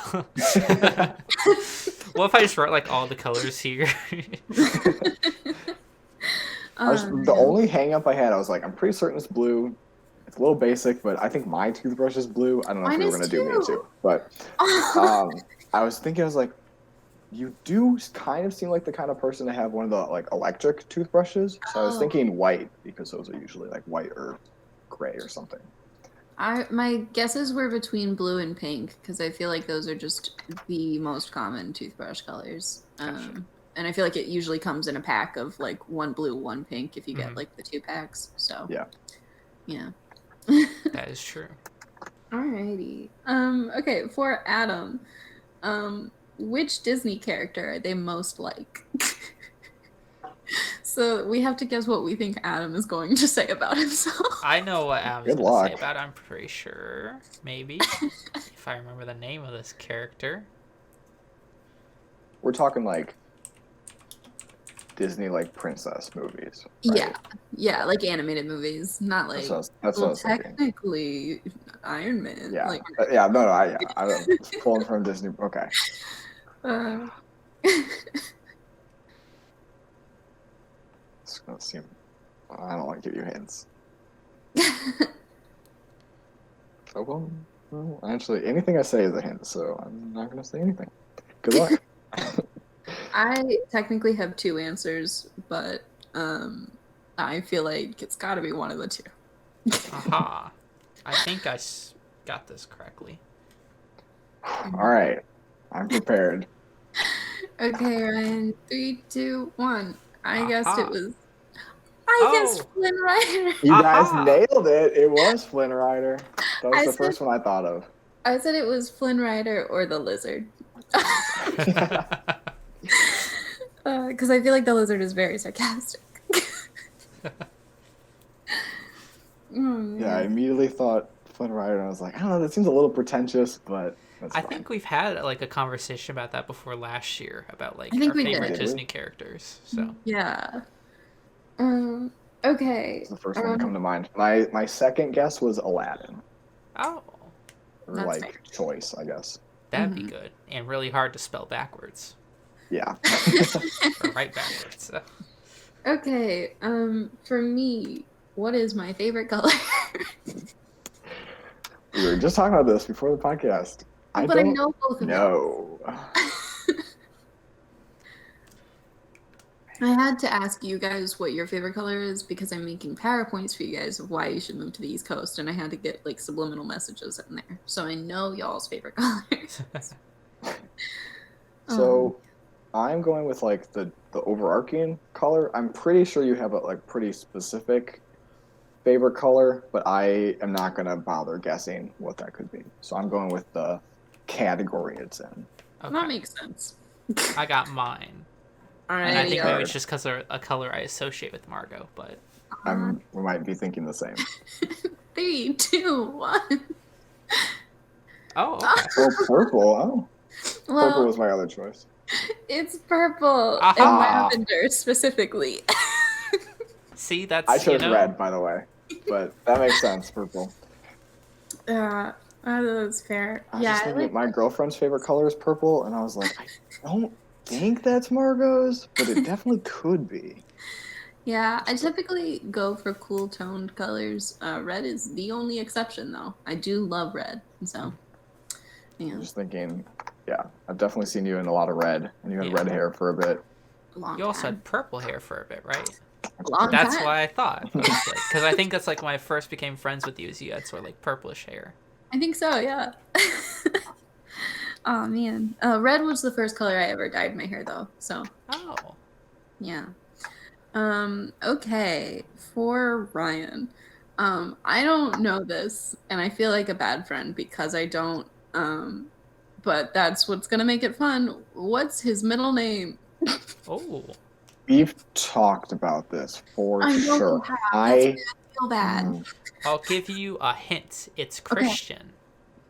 [SPEAKER 3] What if I just wrote like all the colors here?
[SPEAKER 4] The only hang up I had, I was like, I'm pretty certain it's blue. It's a little basic, but I think my toothbrush is blue. I don't know
[SPEAKER 2] Mine
[SPEAKER 4] if we were
[SPEAKER 2] is
[SPEAKER 4] going to do me
[SPEAKER 2] too.
[SPEAKER 4] too. But I was thinking, I was like, you do kind of seem like the kind of person to have one of the like electric toothbrushes. So I was
[SPEAKER 2] Oh.
[SPEAKER 4] thinking white, because those are usually like white or gray or something.
[SPEAKER 2] My guesses were between blue and pink because I feel like those are just the most common toothbrush colors.
[SPEAKER 3] Gotcha.
[SPEAKER 2] And I feel like it usually comes in a pack of like one blue, one pink if you get
[SPEAKER 3] Mhm.
[SPEAKER 2] like the 2 packs. So
[SPEAKER 4] Yeah.
[SPEAKER 2] yeah.
[SPEAKER 3] That is true.
[SPEAKER 2] Alrighty. Okay, for Adam, which Disney character are they most like? So we have to guess what we think Adam is going to say about himself.
[SPEAKER 3] I know what Adam's
[SPEAKER 4] Good
[SPEAKER 3] going to say
[SPEAKER 4] luck.
[SPEAKER 3] about it, I'm pretty sure. Maybe. If I remember the name of this character.
[SPEAKER 4] We're talking like Disney like princess movies. Right?
[SPEAKER 2] Yeah, like animated movies, not like.
[SPEAKER 4] That's what I
[SPEAKER 2] Well,
[SPEAKER 4] was thinking.
[SPEAKER 2] technically, Iron Man.
[SPEAKER 4] Yeah,
[SPEAKER 2] Like,
[SPEAKER 4] yeah, no, I was pulling from Disney. Okay,
[SPEAKER 2] uh,
[SPEAKER 4] it's gonna seem. I don't want to give you hints. So well, actually, anything I say is a hint, so I'm not gonna say anything. Good luck.
[SPEAKER 2] I technically have two answers, but I feel like it's got to be one of the two.
[SPEAKER 3] Aha. I think I got this correctly.
[SPEAKER 4] All right, I'm prepared.
[SPEAKER 2] Okay, Ryan. 3, 2, 1. I guessed
[SPEAKER 3] Aha.
[SPEAKER 2] it was. I guessed Flynn Rider.
[SPEAKER 4] You guys
[SPEAKER 3] Aha.
[SPEAKER 4] nailed it. It was Flynn Rider. That was
[SPEAKER 2] I
[SPEAKER 4] the
[SPEAKER 2] said-
[SPEAKER 4] first one I thought of.
[SPEAKER 2] I said it was Flynn Rider or the lizard. Because I feel like the lizard is very sarcastic.
[SPEAKER 4] Yeah, I immediately thought Flynn Rider, and I was like, I don't know, that seems a little pretentious, but that's
[SPEAKER 3] I
[SPEAKER 4] fine.
[SPEAKER 3] think we've had like a conversation about that before last year about like
[SPEAKER 2] I think
[SPEAKER 3] our
[SPEAKER 2] we
[SPEAKER 3] favorite
[SPEAKER 2] did.
[SPEAKER 3] Disney characters. So
[SPEAKER 2] Yeah. Okay.
[SPEAKER 4] It's the first one to come to mind. My second guess was Aladdin,
[SPEAKER 3] oh,
[SPEAKER 4] or
[SPEAKER 2] That's
[SPEAKER 4] like
[SPEAKER 2] fair.
[SPEAKER 4] choice, I guess.
[SPEAKER 3] that'd be good and really hard to spell backwards
[SPEAKER 4] Yeah.
[SPEAKER 3] or write backwards. So.
[SPEAKER 2] Okay. For me, what is my favorite color?
[SPEAKER 4] We were just talking about this before the podcast. I
[SPEAKER 2] But I
[SPEAKER 4] don't
[SPEAKER 2] know both of them.
[SPEAKER 4] know.
[SPEAKER 2] I had to ask you guys what your favorite color is because I'm making PowerPoints for you guys of why you should move to the East Coast, and I had to get like subliminal messages in there. So I know y'all's favorite colors.
[SPEAKER 4] So I'm going with like the overarching color. I'm pretty sure you have a like pretty specific favorite color, but I am not gonna bother guessing what that could be. So I'm going with the category it's in.
[SPEAKER 2] That
[SPEAKER 3] Okay.
[SPEAKER 2] makes sense.
[SPEAKER 3] I got mine.
[SPEAKER 2] All right.
[SPEAKER 3] And I think
[SPEAKER 4] yeah.
[SPEAKER 3] maybe it's just because they're a color I associate with Margot, but
[SPEAKER 4] We might be thinking the same.
[SPEAKER 2] 3, 2, 1.
[SPEAKER 3] oh, okay.
[SPEAKER 4] Oh, purple. Oh, purple
[SPEAKER 2] Well,
[SPEAKER 4] was my other choice.
[SPEAKER 2] it's purple
[SPEAKER 3] Aha.
[SPEAKER 2] and lavender specifically.
[SPEAKER 3] See, that's
[SPEAKER 4] I chose
[SPEAKER 3] you know,
[SPEAKER 4] red, by the way, but that makes sense. Purple.
[SPEAKER 2] That's fair.
[SPEAKER 4] I was
[SPEAKER 2] Yeah,
[SPEAKER 4] just
[SPEAKER 2] I
[SPEAKER 4] thinking
[SPEAKER 2] like.
[SPEAKER 4] my girlfriend's favorite color is purple, and I was like, I don't think that's Margot's, but it definitely could be.
[SPEAKER 2] Yeah, I typically go for cool toned colors. Red is the only exception, though. I do love red, so yeah,
[SPEAKER 4] I'm just thinking, yeah, I've definitely seen you in a lot of red, and you had
[SPEAKER 3] Yeah.
[SPEAKER 4] red hair for a bit.
[SPEAKER 2] long
[SPEAKER 3] You also
[SPEAKER 2] time.
[SPEAKER 3] had purple hair for a bit, right?
[SPEAKER 2] Long
[SPEAKER 3] That's
[SPEAKER 2] time.
[SPEAKER 3] why I thought. Because I think that's like when I first became friends with you, is you had sort of like purplish hair.
[SPEAKER 2] I think so. Yeah. Oh man, red was the first color I ever dyed my hair, though. So
[SPEAKER 3] Oh.
[SPEAKER 2] yeah. Okay, for Ryan. I don't know this, and I feel like a bad friend because I don't. But that's what's gonna make it fun. What's his middle name?
[SPEAKER 3] Oh.
[SPEAKER 4] We've talked about this for
[SPEAKER 2] I know
[SPEAKER 4] sure.
[SPEAKER 2] you have. That's why I feel bad.
[SPEAKER 3] I'll give you a hint. It's Christian.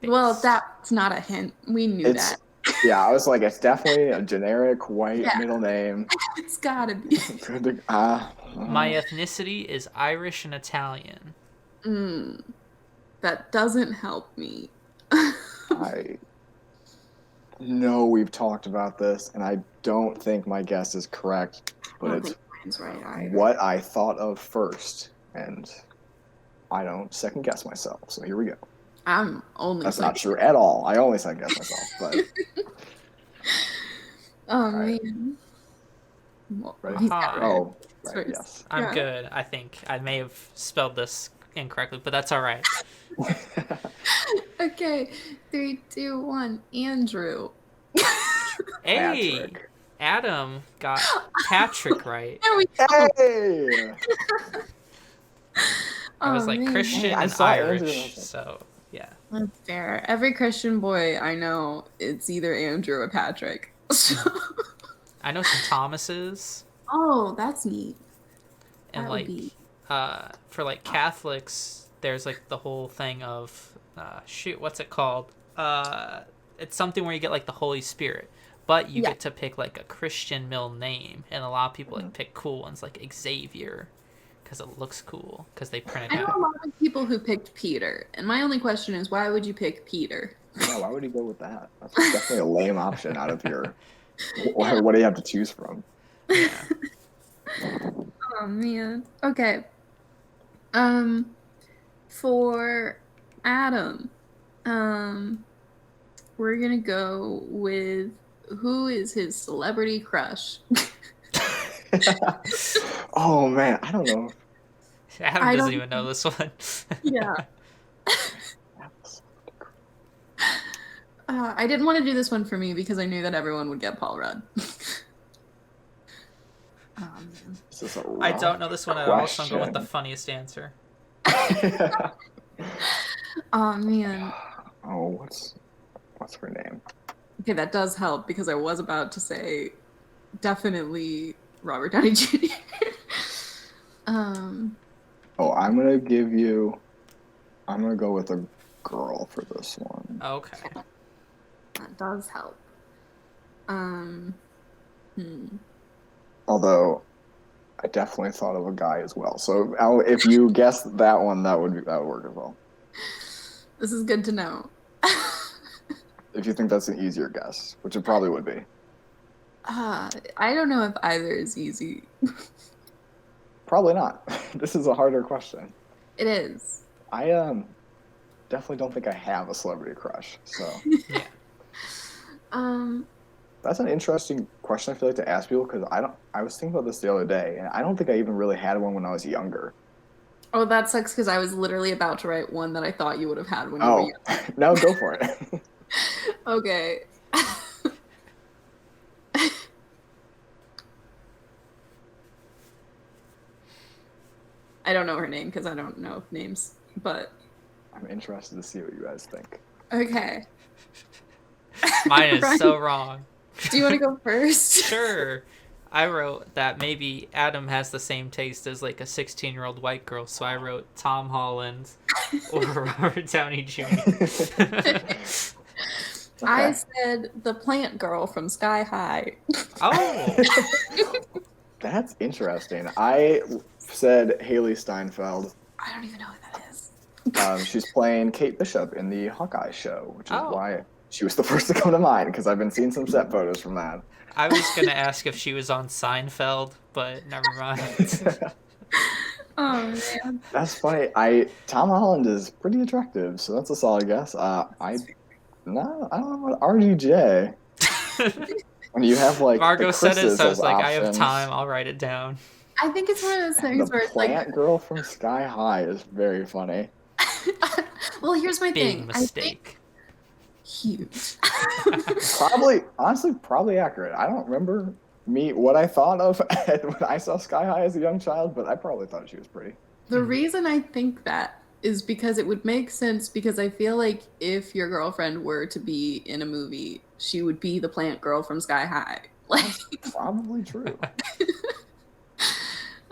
[SPEAKER 2] Well,
[SPEAKER 3] based.
[SPEAKER 2] that's not a hint. We knew
[SPEAKER 4] It's
[SPEAKER 2] that.
[SPEAKER 4] yeah, I was like, it's definitely a generic white
[SPEAKER 2] Yeah.
[SPEAKER 4] middle name.
[SPEAKER 2] It's gotta be.
[SPEAKER 4] Good to,
[SPEAKER 3] My ethnicity is Irish and Italian.
[SPEAKER 2] That doesn't help me.
[SPEAKER 4] I know we've talked about this, and I don't think my guess is correct,
[SPEAKER 2] I
[SPEAKER 4] but
[SPEAKER 2] don't
[SPEAKER 4] it's
[SPEAKER 2] think mine's right either.
[SPEAKER 4] what I thought of first, and I don't second guess myself. So here we go.
[SPEAKER 2] I'm only.
[SPEAKER 4] That's not true at all. I only second guess myself, but
[SPEAKER 2] Oh
[SPEAKER 4] right.
[SPEAKER 2] man. Well,
[SPEAKER 4] Ready?
[SPEAKER 2] he's got it right.
[SPEAKER 4] oh, right,
[SPEAKER 2] First.
[SPEAKER 4] yes.
[SPEAKER 3] I'm
[SPEAKER 2] Yeah.
[SPEAKER 3] good. I think I may have spelled this incorrectly, but that's all right.
[SPEAKER 2] Okay, 3, 2, 1. Andrew.
[SPEAKER 3] Hey,
[SPEAKER 4] Patrick.
[SPEAKER 3] Adam got Patrick right.
[SPEAKER 2] There we go.
[SPEAKER 4] Hey!
[SPEAKER 3] I was
[SPEAKER 2] Oh,
[SPEAKER 3] like
[SPEAKER 2] man.
[SPEAKER 3] Christian
[SPEAKER 4] Hey, I
[SPEAKER 3] and
[SPEAKER 4] saw Andrew and I
[SPEAKER 3] Irish,
[SPEAKER 4] was like-
[SPEAKER 3] so Yeah.
[SPEAKER 2] That's fair. Every Christian boy I know, it's either Andrew or Patrick.
[SPEAKER 3] I know some Thomases.
[SPEAKER 2] Oh, that's neat.
[SPEAKER 3] And
[SPEAKER 2] That would
[SPEAKER 3] like
[SPEAKER 2] be.
[SPEAKER 3] for like Catholics, there's like the whole thing of what's it called? It's something where you get like the Holy Spirit, but you get to pick like a Christian middle name, and a lot of people like pick cool ones like Xavier because it looks cool because they print it
[SPEAKER 2] I know
[SPEAKER 3] out.
[SPEAKER 2] a lot of people who picked Peter, and my only question is, why would you pick Peter?
[SPEAKER 4] Yeah, why would you go with that? That's definitely a lame option out of your. What do you have to choose from?
[SPEAKER 3] Yeah.
[SPEAKER 2] Oh man. Okay. For Adam, we're gonna go with who is his celebrity crush?
[SPEAKER 4] Oh man, I don't know.
[SPEAKER 3] Adam doesn't even know this one.
[SPEAKER 2] Yeah. I didn't want to do this one for me because I knew that everyone would get Paul Rudd. Man.
[SPEAKER 4] This is a
[SPEAKER 3] I don't know this one at all, so I'm going with the
[SPEAKER 4] question.
[SPEAKER 3] funniest answer.
[SPEAKER 2] Oh man.
[SPEAKER 4] Oh, what's her name?
[SPEAKER 2] Okay, that does help because I was about to say definitely Robert Downey Jr.
[SPEAKER 4] Oh, I'm gonna go with a girl for this one.
[SPEAKER 3] Okay.
[SPEAKER 2] That does help.
[SPEAKER 4] Although, I definitely thought of a guy as well. So if you guessed that one, that would work as well.
[SPEAKER 2] This is good to know.
[SPEAKER 4] If you think that's an easier guess, which it probably would be.
[SPEAKER 2] I don't know if either is easy.
[SPEAKER 4] Probably not. This is a harder question.
[SPEAKER 2] It is.
[SPEAKER 4] I definitely don't think I have a celebrity crush. So
[SPEAKER 3] Yeah.
[SPEAKER 4] that's an interesting question. I feel like to ask people because I was thinking about this the other day, and I don't think I even really had one when I was younger.
[SPEAKER 2] Oh, that sucks because I was literally about to write one that I thought you would have had when you were
[SPEAKER 4] Oh,
[SPEAKER 2] young.
[SPEAKER 4] no, go for it.
[SPEAKER 2] Okay. I don't know her name because I don't know names, but
[SPEAKER 4] I'm interested to see what you guys think.
[SPEAKER 2] okay.
[SPEAKER 3] Mine is
[SPEAKER 2] Ryan,
[SPEAKER 3] so wrong.
[SPEAKER 2] do you want to go first?
[SPEAKER 3] Sure. I wrote that maybe Adam has the same taste as like a 16-year-old white girl, so I wrote Tom Holland or Robert Downey Jr.
[SPEAKER 2] I said the plant girl from Sky High.
[SPEAKER 3] Oh.
[SPEAKER 4] That's interesting. I said Haley Steinfeld.
[SPEAKER 2] I don't even know who that is.
[SPEAKER 4] She's playing Kate Bishop in the Hawkeye show, which is
[SPEAKER 3] Oh.
[SPEAKER 4] why she was the first to come to mind, because I've been seeing some set photos from that.
[SPEAKER 3] I was going to ask if she was on Seinfeld, but never mind.
[SPEAKER 2] Oh man.
[SPEAKER 4] That's funny. Tom Holland is pretty attractive, so that's a solid guess. I don't know about RDJ. When you have like
[SPEAKER 3] Margot
[SPEAKER 4] the
[SPEAKER 3] said it,
[SPEAKER 4] Chris's
[SPEAKER 3] so I was
[SPEAKER 4] as
[SPEAKER 3] like, I have
[SPEAKER 4] options,
[SPEAKER 3] time, I'll write it down.
[SPEAKER 2] I think it's one of those things
[SPEAKER 4] the
[SPEAKER 2] where it's like,
[SPEAKER 4] plant girl from Sky High is very funny.
[SPEAKER 2] well, here's my
[SPEAKER 3] Big
[SPEAKER 2] thing.
[SPEAKER 3] mistake.
[SPEAKER 2] Huge.
[SPEAKER 4] Honestly, probably accurate. I don't remember what I thought of when I saw Sky High as a young child, but I probably thought she was pretty.
[SPEAKER 2] The reason I think that is because it would make sense because I feel like if your girlfriend were to be in a movie, she would be the plant girl from Sky High. Like,
[SPEAKER 4] Probably true.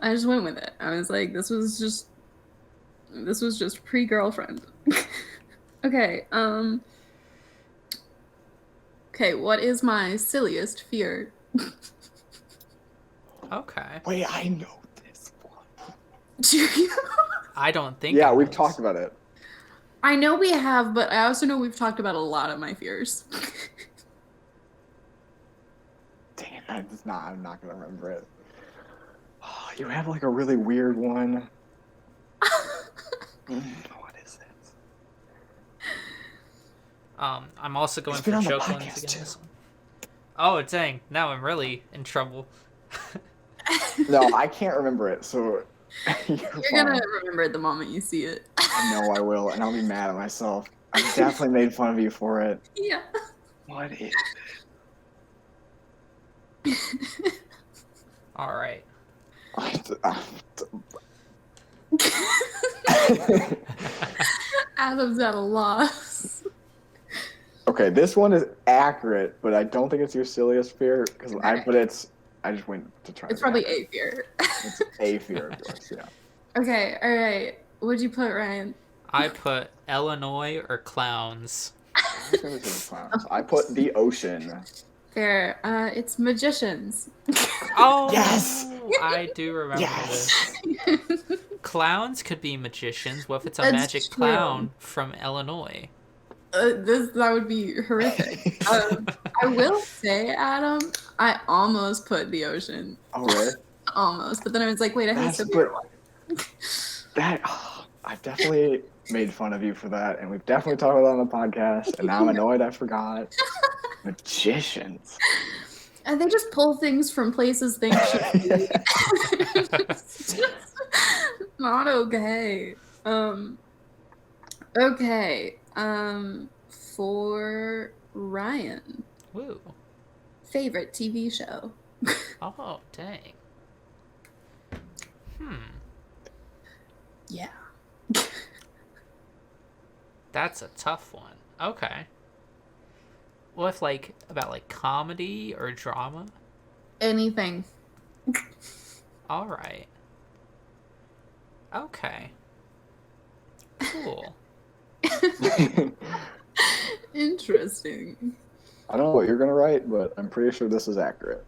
[SPEAKER 2] I just went with it. I was like, this was just pre-girlfriend. Okay, okay, what is my silliest fear?
[SPEAKER 3] Okay.
[SPEAKER 4] Wait, I know this one.
[SPEAKER 2] Do you?
[SPEAKER 3] I don't think
[SPEAKER 4] Yeah,
[SPEAKER 3] I
[SPEAKER 4] we've
[SPEAKER 3] was.
[SPEAKER 4] talked about it.
[SPEAKER 2] I know we have, but I also know we've talked about a lot of my fears.
[SPEAKER 4] Damn, I'm not gonna remember it. Oh, you have like a really weird one. What is it?
[SPEAKER 3] I'm also going
[SPEAKER 4] It's
[SPEAKER 3] for
[SPEAKER 4] been on the
[SPEAKER 3] joke ones
[SPEAKER 4] podcast,
[SPEAKER 3] again.
[SPEAKER 4] too.
[SPEAKER 3] This one. Oh, dang. Now I'm really in trouble.
[SPEAKER 4] No, I can't remember it, so you're
[SPEAKER 2] Gonna
[SPEAKER 4] fine.
[SPEAKER 2] remember it the moment you see it.
[SPEAKER 4] I know I will, and I'll be mad at myself. I definitely made fun of you for it.
[SPEAKER 2] Yeah.
[SPEAKER 4] What is
[SPEAKER 3] All right.
[SPEAKER 4] it?
[SPEAKER 2] Adam's at a loss.
[SPEAKER 4] Okay, this one is accurate, but I don't think it's your silliest fear because
[SPEAKER 2] Okay.
[SPEAKER 4] I just went to try.
[SPEAKER 2] It's probably a fear.
[SPEAKER 4] It's a fear of yours, yeah.
[SPEAKER 2] Okay, all right. What'd you put, Ryan?
[SPEAKER 3] I put Illinois or clowns.
[SPEAKER 4] I was gonna say clowns. I put the ocean.
[SPEAKER 2] Fair. It's magicians.
[SPEAKER 3] Oh,
[SPEAKER 4] Yes!
[SPEAKER 3] I do remember
[SPEAKER 4] Yes!
[SPEAKER 3] this. Clowns could be magicians. What if it's a
[SPEAKER 2] That's
[SPEAKER 3] magic
[SPEAKER 2] true.
[SPEAKER 3] clown from Illinois?
[SPEAKER 2] That would be horrific. I will say, Adam, I almost put the ocean.
[SPEAKER 4] Oh really?
[SPEAKER 2] Almost. But then I was like, wait, I have
[SPEAKER 4] That's
[SPEAKER 2] to
[SPEAKER 4] I've definitely made fun of you for that, and we've definitely talked about it on the podcast, and now I'm annoyed I forgot. Magicians.
[SPEAKER 2] And they just pull things from places things should be. It's just not okay. Okay. For Ryan,
[SPEAKER 3] Woo.
[SPEAKER 2] favorite TV show.
[SPEAKER 3] Oh, dang.
[SPEAKER 2] Yeah.
[SPEAKER 3] That's a tough one. Okay. What if, like, about, like, comedy or drama?
[SPEAKER 2] Anything.
[SPEAKER 3] All right. Okay. Cool.
[SPEAKER 2] Interesting.
[SPEAKER 4] I don't know what you're gonna write, but I'm pretty sure this is accurate.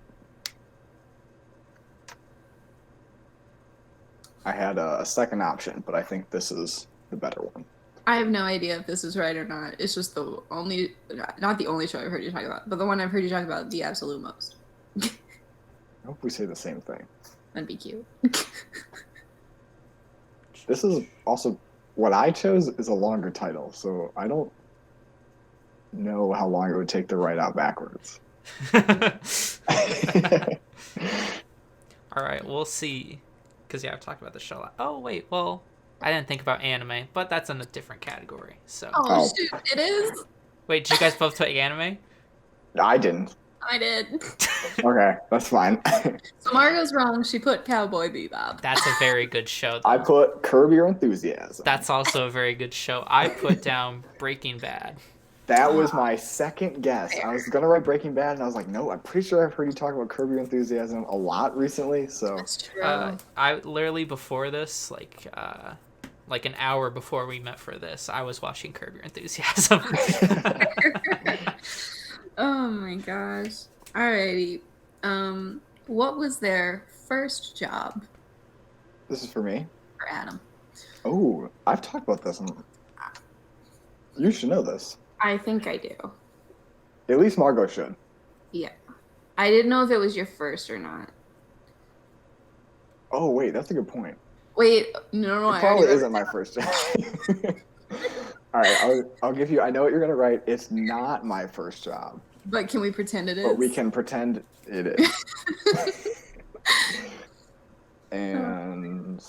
[SPEAKER 4] I had a second option, but I think this is the better one.
[SPEAKER 2] I have no idea if this is right or not. It's just the only, not the only show I've heard you talk about, but the one I've heard you talk about the absolute most.
[SPEAKER 4] I hope we say the same thing.
[SPEAKER 2] That'd be cute.
[SPEAKER 4] This is also what I chose is a longer title, so I don't know how long it would take to write out backwards.
[SPEAKER 3] All right, we'll see. Because, yeah, I've talked about the show a lot. Oh, wait, well, I didn't think about anime, but that's in a different category, so.
[SPEAKER 2] Oh, shoot, it is?
[SPEAKER 3] Wait, did you guys both put anime?
[SPEAKER 4] I didn't.
[SPEAKER 2] I did.
[SPEAKER 4] Okay, that's fine.
[SPEAKER 2] So Margot's wrong. She put Cowboy Bebop.
[SPEAKER 3] That's a very good show, though.
[SPEAKER 4] I put Curb Your Enthusiasm.
[SPEAKER 3] That's also a very good show. I put down Breaking Bad.
[SPEAKER 4] That was my second guess. I was gonna write Breaking Bad, and I was like, no, I'm pretty sure I've heard you talk about Curb Your Enthusiasm a lot recently. So
[SPEAKER 2] That's true.
[SPEAKER 3] I literally before this, like an hour before we met for this, I was watching Curb Your Enthusiasm.
[SPEAKER 2] Oh my gosh. Alrighty. What was their first job
[SPEAKER 4] this is for me.
[SPEAKER 2] for Adam?
[SPEAKER 4] Oh, I've talked about this. You should know this.
[SPEAKER 2] I think I do.
[SPEAKER 4] At least Margot should.
[SPEAKER 2] Yeah. I didn't know if it was your first or not.
[SPEAKER 4] Oh wait, that's a good point.
[SPEAKER 2] Wait, no,
[SPEAKER 4] It
[SPEAKER 2] I
[SPEAKER 4] probably
[SPEAKER 2] already
[SPEAKER 4] isn't my first job. All right, I'll give you. I know what you're gonna write. It's not my first job,
[SPEAKER 2] But can we pretend it is?
[SPEAKER 4] but we can pretend it is. And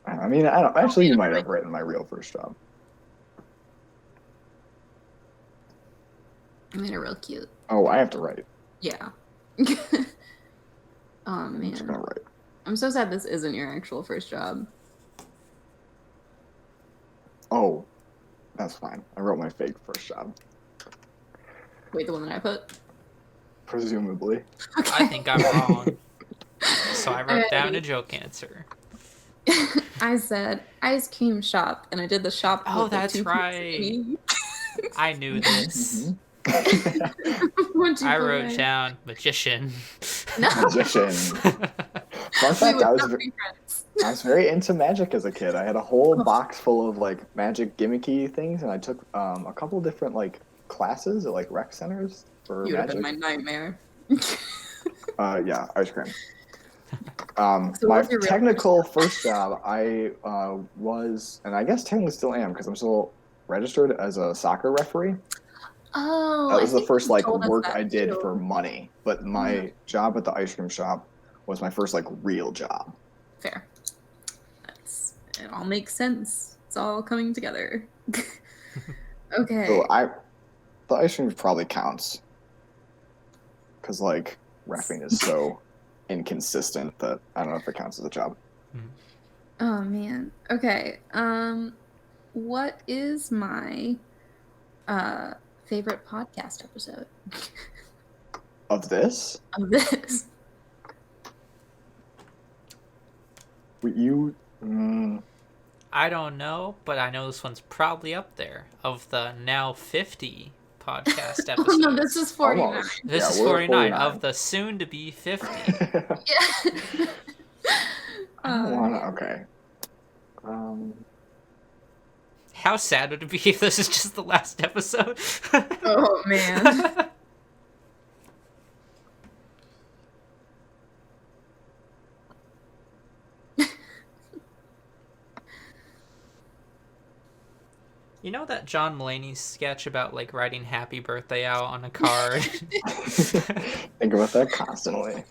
[SPEAKER 4] I mean, I don't. Actually, you might have written my real first job.
[SPEAKER 2] I made it real cute.
[SPEAKER 4] Oh, I have to write.
[SPEAKER 2] Yeah. Oh
[SPEAKER 4] I'm just gonna
[SPEAKER 2] man.
[SPEAKER 4] write.
[SPEAKER 2] I'm so sad this isn't your actual first job.
[SPEAKER 4] Oh, that's fine. I wrote my fake first job,
[SPEAKER 2] Wait, the one that I put?
[SPEAKER 4] presumably.
[SPEAKER 3] I think I'm wrong. So I wrote down a joke answer.
[SPEAKER 2] I said ice cream shop, and I did the shop.
[SPEAKER 3] Oh,
[SPEAKER 2] with the
[SPEAKER 3] that's
[SPEAKER 2] 2 pieces
[SPEAKER 3] right.
[SPEAKER 2] of meat.
[SPEAKER 3] I knew this.
[SPEAKER 2] What'd you
[SPEAKER 3] I
[SPEAKER 2] put,
[SPEAKER 3] wrote
[SPEAKER 2] Ryan?
[SPEAKER 3] down magician.
[SPEAKER 2] No.
[SPEAKER 4] Magician. Fun
[SPEAKER 2] We
[SPEAKER 4] fact:
[SPEAKER 2] would
[SPEAKER 4] I
[SPEAKER 2] not be friends.
[SPEAKER 4] was very into magic as a kid. I had a whole box full of like magic gimmicky things, and I took a couple different like classes at like rec centers for
[SPEAKER 2] You would have been
[SPEAKER 4] magic.
[SPEAKER 2] my nightmare.
[SPEAKER 4] Yeah, ice cream.
[SPEAKER 2] So
[SPEAKER 4] My
[SPEAKER 2] what's your real
[SPEAKER 4] technical first job, I was, and I guess technically still am, because I'm still registered as a soccer referee.
[SPEAKER 2] Oh,
[SPEAKER 4] That was
[SPEAKER 2] I
[SPEAKER 4] the
[SPEAKER 2] think
[SPEAKER 4] first
[SPEAKER 2] you
[SPEAKER 4] like
[SPEAKER 2] told us
[SPEAKER 4] work
[SPEAKER 2] that
[SPEAKER 4] I did
[SPEAKER 2] too.
[SPEAKER 4] for money. But my job at the ice cream shop was my first like real job.
[SPEAKER 2] Fair. It all makes sense. It's all coming together. Okay.
[SPEAKER 4] So the ice cream probably counts, because like reffing is so inconsistent that I don't know if it counts as a job.
[SPEAKER 2] Oh man. Okay. what is my favorite podcast episode
[SPEAKER 4] Of this?
[SPEAKER 2] of this?
[SPEAKER 3] I don't know, but I know this one's probably up there of the now 50 podcast episodes.
[SPEAKER 2] Oh, no, this is 49.
[SPEAKER 4] Almost.
[SPEAKER 3] This
[SPEAKER 4] Yeah,
[SPEAKER 3] is
[SPEAKER 4] we're
[SPEAKER 3] 49
[SPEAKER 4] 49.
[SPEAKER 3] of the soon to be 50.
[SPEAKER 2] Yeah.
[SPEAKER 4] I don't wanna. Okay.
[SPEAKER 3] How sad would it be if this is just the last episode?
[SPEAKER 2] Oh, man.
[SPEAKER 3] You know that John Mulaney sketch about like writing happy birthday out on a card?
[SPEAKER 4] Think about that constantly.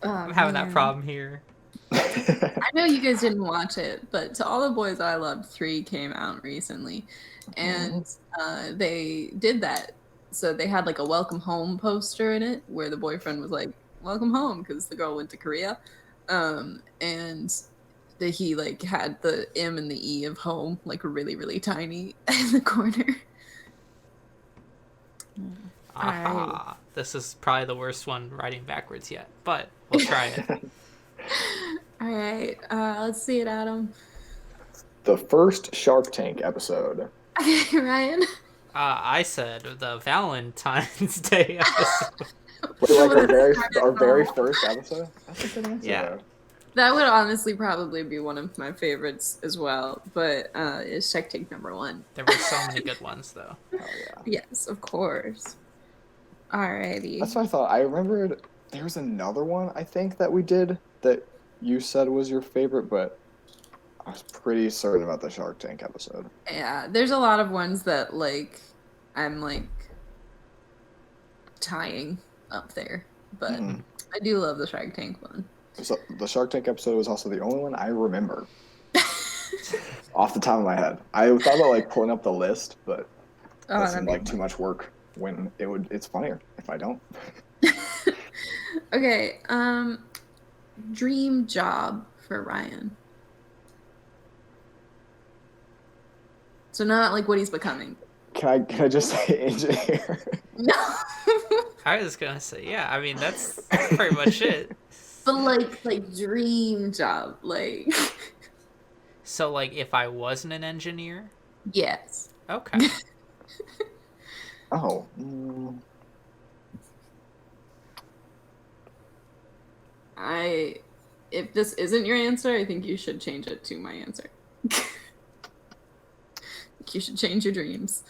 [SPEAKER 3] I'm having that problem here.
[SPEAKER 2] I know you guys didn't watch it, but To All the Boys I Loved 3 came out recently, and they did that. So they had like a welcome home poster in it where the boyfriend was like, welcome home, because the girl went to Korea. And he like had the M and the E of home like really, really tiny in the corner.
[SPEAKER 3] Aha. This is probably the worst one writing backwards yet, but we'll try it.
[SPEAKER 2] All right, let's see it, Adam.
[SPEAKER 4] The first Shark Tank episode.
[SPEAKER 2] Okay, Ryan.
[SPEAKER 3] I said the Valentine's Day episode.
[SPEAKER 4] Wait, like our very first episode? That's a good answer.
[SPEAKER 3] Yeah.
[SPEAKER 4] Though.
[SPEAKER 2] That would honestly probably be one of my favorites as well, but it's Shark Tank #1.
[SPEAKER 3] There were so many good ones, though.
[SPEAKER 4] Oh, yeah.
[SPEAKER 2] Yes, of course. Alrighty.
[SPEAKER 4] That's what I thought. I remembered there's another one, I think, that we did that you said was your favorite, but I was pretty certain about the Shark Tank episode.
[SPEAKER 2] Yeah, there's a lot of ones that, like, I'm, like, tying up there, but I do love the Shark Tank one.
[SPEAKER 4] So the Shark Tank episode was also the only one I remember off the top of my head. I thought about like pulling up the list, but that seemed like too much work. When it's funnier if I don't.
[SPEAKER 2] Okay, dream job for Ryan. So not like what he's becoming.
[SPEAKER 4] Can I just say engineer?
[SPEAKER 2] No.
[SPEAKER 3] I was gonna say, yeah. I mean, that's pretty much it.
[SPEAKER 2] But like dream job, like.
[SPEAKER 3] So, like, if I wasn't an engineer?
[SPEAKER 2] Yes.
[SPEAKER 3] Okay.
[SPEAKER 4] Oh.
[SPEAKER 2] If this isn't your answer, I think you should change it to my answer. You should change your dreams.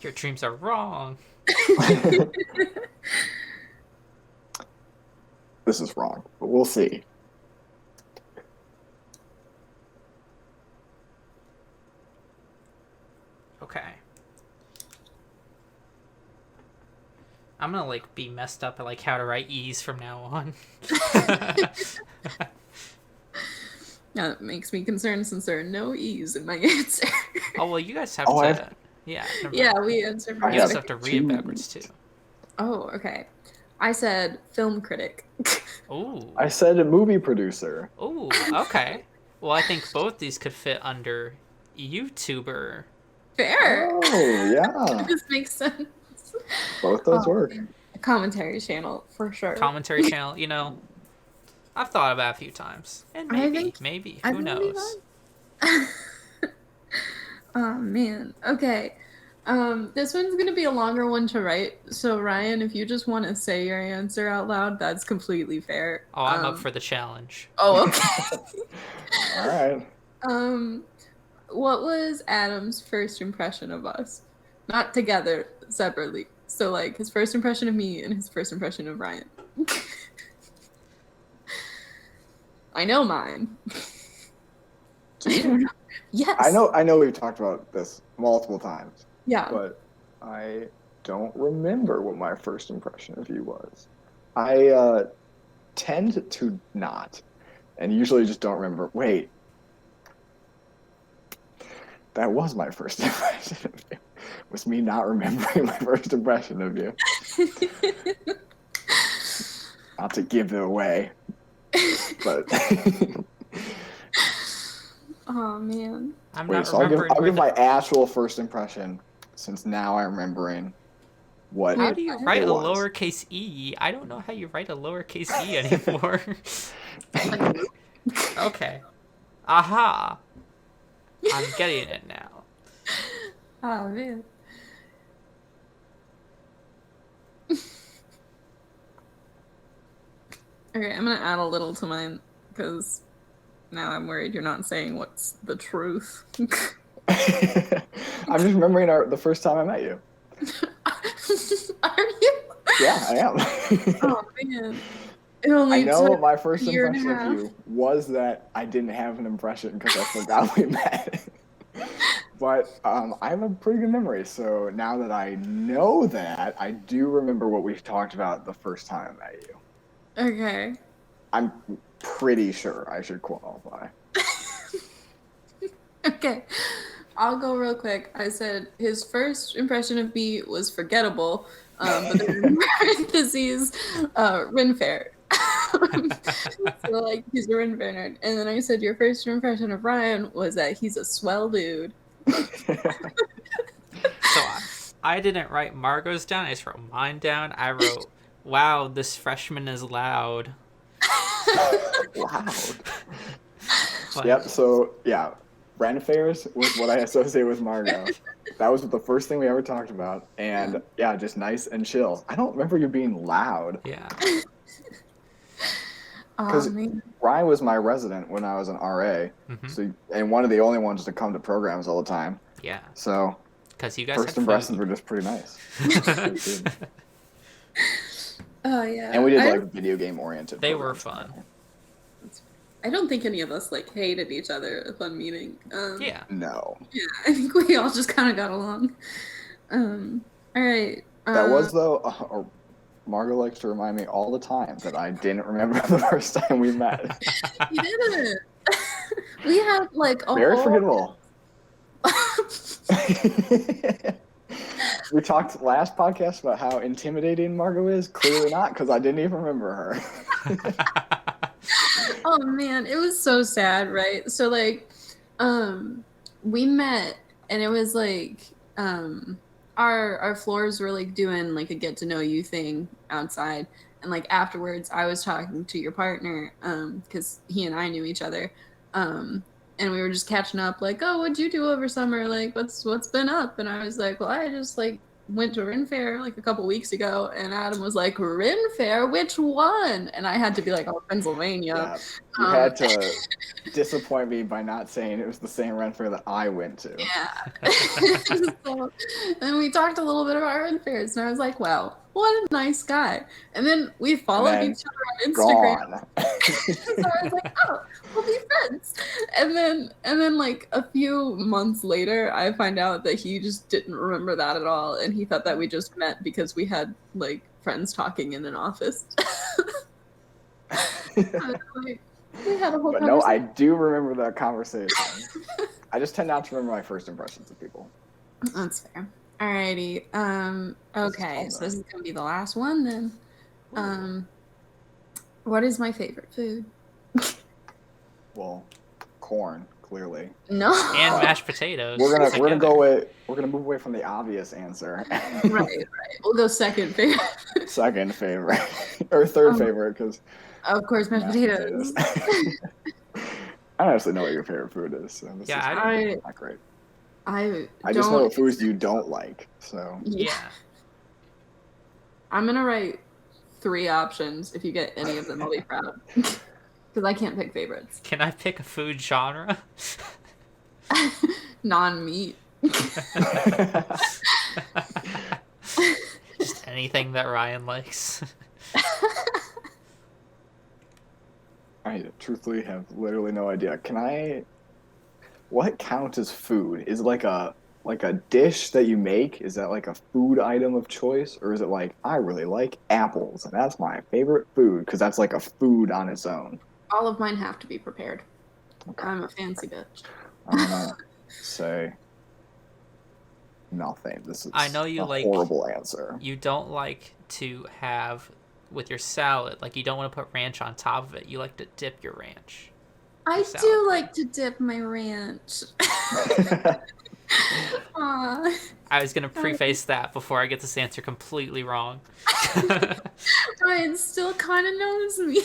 [SPEAKER 3] Your dreams are wrong.
[SPEAKER 4] This is wrong, but we'll see.
[SPEAKER 3] Okay. I'm gonna like be messed up at like how to write E's from now on.
[SPEAKER 2] That makes me concerned since there are no E's in my answer.
[SPEAKER 3] Oh well, you guys have
[SPEAKER 4] Oh,
[SPEAKER 3] to. Yeah. never
[SPEAKER 2] Yeah,
[SPEAKER 3] mind.
[SPEAKER 2] we answered.
[SPEAKER 4] I
[SPEAKER 3] You guys
[SPEAKER 4] have
[SPEAKER 3] have to read it
[SPEAKER 4] two.
[SPEAKER 3] backwards too.
[SPEAKER 2] Oh, okay. I said film critic.
[SPEAKER 3] Ooh.
[SPEAKER 4] I said a movie producer.
[SPEAKER 3] Ooh. Okay. Well, I think both these could fit under YouTuber.
[SPEAKER 2] Fair.
[SPEAKER 4] Oh yeah,
[SPEAKER 2] This makes sense.
[SPEAKER 4] both those work.
[SPEAKER 2] A commentary channel for sure.
[SPEAKER 3] Commentary channel. You know, I've thought about it a few times, and
[SPEAKER 2] I
[SPEAKER 3] maybe,
[SPEAKER 2] think-
[SPEAKER 3] who knows?
[SPEAKER 2] Oh man. Okay. This one's gonna be a longer one to write. So Ryan, if you just want to say your answer out loud, that's completely fair.
[SPEAKER 3] Oh, I'm up for the challenge.
[SPEAKER 2] Oh, okay.
[SPEAKER 4] All right.
[SPEAKER 2] What was Adam's first impression of us? Not together, separately. So like his first impression of me and his first impression of Ryan. I know mine. I don't know. Yes.
[SPEAKER 4] I know we've talked about this multiple times,
[SPEAKER 2] Yeah.
[SPEAKER 4] but I don't remember what my first impression of you was. I tend to not, and usually just don't remember. Wait, that was my first impression of you. Was me not remembering my first impression of you. Not to give it away, but
[SPEAKER 2] Oh man.
[SPEAKER 3] I'm
[SPEAKER 4] Wait,
[SPEAKER 3] not
[SPEAKER 4] so I'll
[SPEAKER 3] remembering
[SPEAKER 4] give
[SPEAKER 3] where
[SPEAKER 4] my actual first impression, since now I'm remembering what
[SPEAKER 3] How do you write
[SPEAKER 4] it
[SPEAKER 3] a
[SPEAKER 4] was.
[SPEAKER 3] lowercase e? I don't know how you write a lowercase e anymore. Okay. Aha! I'm getting it now.
[SPEAKER 2] Oh man. Okay, I'm gonna add a little to mine because now I'm worried you're not saying what's the truth.
[SPEAKER 4] I'm just remembering the first time I met you.
[SPEAKER 2] Are you?
[SPEAKER 4] Yeah, I am.
[SPEAKER 2] Oh man. It only
[SPEAKER 4] I know
[SPEAKER 2] took
[SPEAKER 4] my first
[SPEAKER 2] a year and a
[SPEAKER 4] impression of
[SPEAKER 2] half.
[SPEAKER 4] you was that I didn't have an impression because I forgot we met. But I have a pretty good memory, so now that I know that, I do remember what we talked about the first time I met you.
[SPEAKER 2] Okay.
[SPEAKER 4] I'm pretty sure I should qualify.
[SPEAKER 2] Okay. I'll go real quick. I said his first impression of me was forgettable, but then in parentheses, Ren Fair. So like he's a Ren Fair nerd. And then I said your first impression of Ryan was that he's a swell dude.
[SPEAKER 3] So I didn't write Margot's down. I just wrote mine down. I wrote, "Wow, this freshman is loud."
[SPEAKER 4] Loud.
[SPEAKER 3] But,
[SPEAKER 4] Yep, so yeah, Ren Fairs was what I associate with Margot. That was the first thing we ever talked about. And yeah, just nice and chill. I don't remember you being loud.
[SPEAKER 3] yeah.
[SPEAKER 4] Because Ryan was my resident when I was an RA, and one of the only ones to come to programs all the time.
[SPEAKER 3] Yeah.
[SPEAKER 4] So,
[SPEAKER 3] Because you guys
[SPEAKER 4] first impressions were just pretty nice.
[SPEAKER 2] Oh yeah.
[SPEAKER 4] And we did like video game oriented.
[SPEAKER 3] They were fun.
[SPEAKER 2] I don't think any of us like hated each other upon meeting.
[SPEAKER 3] Yeah.
[SPEAKER 4] No.
[SPEAKER 2] Yeah, I think we all just kind of got along. All right.
[SPEAKER 4] That was though. Margot likes to remind me all the time that I didn't remember the first time we met.
[SPEAKER 2] You didn't. We had like a
[SPEAKER 4] Very
[SPEAKER 2] whole...
[SPEAKER 4] forgettable. We talked last podcast about how intimidating Margot is. Clearly not, because I didn't even remember her.
[SPEAKER 2] Oh man, it was so sad, right? So like, we met, and it was like, our floors were like doing like a get to know you thing outside, and like afterwards, I was talking to your partner, because he and I knew each other, and we were just catching up, like, oh, what'd you do over summer? Like, what's been up? And I was like, well, I just like went to Ren Fair like a couple weeks ago, and Adam was like, Ren Fair, which one? And I had to be like, oh, Pennsylvania.
[SPEAKER 4] Yeah, you had to disappoint me by not saying it was the same Ren Fair that I went to.
[SPEAKER 2] Yeah. So, and we talked a little bit about Ren Fairs, and I was like, wow, what a nice guy. And then we followed each other on Instagram. So I was like, oh, we'll be friends. And then like a few months later, I find out that he just didn't remember that at all, and he thought that we just met because we had like friends talking in an office. Like, we had a whole
[SPEAKER 4] But no, I do remember that conversation. I just tend not to remember my first impressions of people.
[SPEAKER 2] That's fair. Alrighty. Okay, so this is gonna be the last one then. What is my favorite food?
[SPEAKER 4] Well, corn, clearly.
[SPEAKER 2] No.
[SPEAKER 3] And mashed potatoes.
[SPEAKER 4] We're gonna move away from the obvious answer.
[SPEAKER 2] Right. We'll go second favorite.
[SPEAKER 4] Second favorite. Or third favorite, because
[SPEAKER 2] of course, mashed potatoes.
[SPEAKER 4] I don't actually know what your favorite food is. So this is not great. I just know what foods you don't like. So
[SPEAKER 3] yeah.
[SPEAKER 2] I'm gonna write 3 options. If you get any of them, I'll be proud. Because I can't pick favorites.
[SPEAKER 3] Can I pick a food genre?
[SPEAKER 2] Non-meat.
[SPEAKER 3] Just anything that Ryan likes.
[SPEAKER 4] I truthfully have literally no idea. What counts as food? Is it like a dish that you make? Is that like a food item of choice? Or is it like, I really like apples and that's my favorite food because that's like a food on its own?
[SPEAKER 2] All of mine have to be prepared. Okay. I'm a fancy bitch.
[SPEAKER 4] I'm gonna say nothing. This is
[SPEAKER 3] I know you
[SPEAKER 4] a horrible answer.
[SPEAKER 3] You don't like to have with your salad, like you don't want to put ranch on top of it. You like to dip your ranch.
[SPEAKER 2] I
[SPEAKER 3] salad.
[SPEAKER 2] do like to dip my ranch. Aw.
[SPEAKER 3] I was gonna preface that before I get this answer completely wrong.
[SPEAKER 2] Ryan still kind of knows me.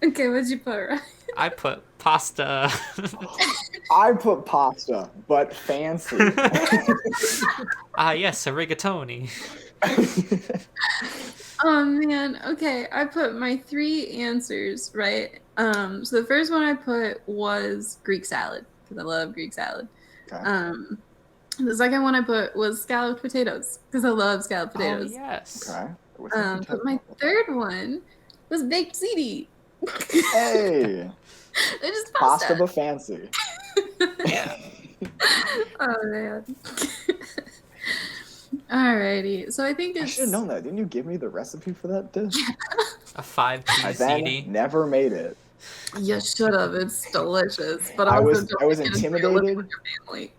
[SPEAKER 2] Okay, what'd you put, Ryan?
[SPEAKER 3] I put pasta.
[SPEAKER 4] I put pasta, but fancy.
[SPEAKER 3] Yes, a rigatoni.
[SPEAKER 2] Oh man, okay. I put my 3 answers, right? So the first one I put was Greek salad because I love Greek salad.
[SPEAKER 4] Okay.
[SPEAKER 2] The second one I put was scalloped potatoes because I love scalloped
[SPEAKER 3] Oh
[SPEAKER 2] potatoes.
[SPEAKER 3] yes.
[SPEAKER 4] Okay.
[SPEAKER 2] But my third one was baked ziti.
[SPEAKER 4] Hey,
[SPEAKER 2] It's just
[SPEAKER 4] pasta
[SPEAKER 2] pasta.
[SPEAKER 4] but fancy.
[SPEAKER 3] Yeah.
[SPEAKER 2] Oh man. Alrighty. So I think
[SPEAKER 4] I
[SPEAKER 2] it's
[SPEAKER 4] should have known that. Didn't you give me the recipe for that dish?
[SPEAKER 3] A 5-cheese
[SPEAKER 4] I then
[SPEAKER 3] ziti.
[SPEAKER 4] never made it.
[SPEAKER 2] You should have. It's delicious. But
[SPEAKER 4] I
[SPEAKER 2] also
[SPEAKER 4] was
[SPEAKER 2] don't get
[SPEAKER 4] intimidated.
[SPEAKER 2] with your family.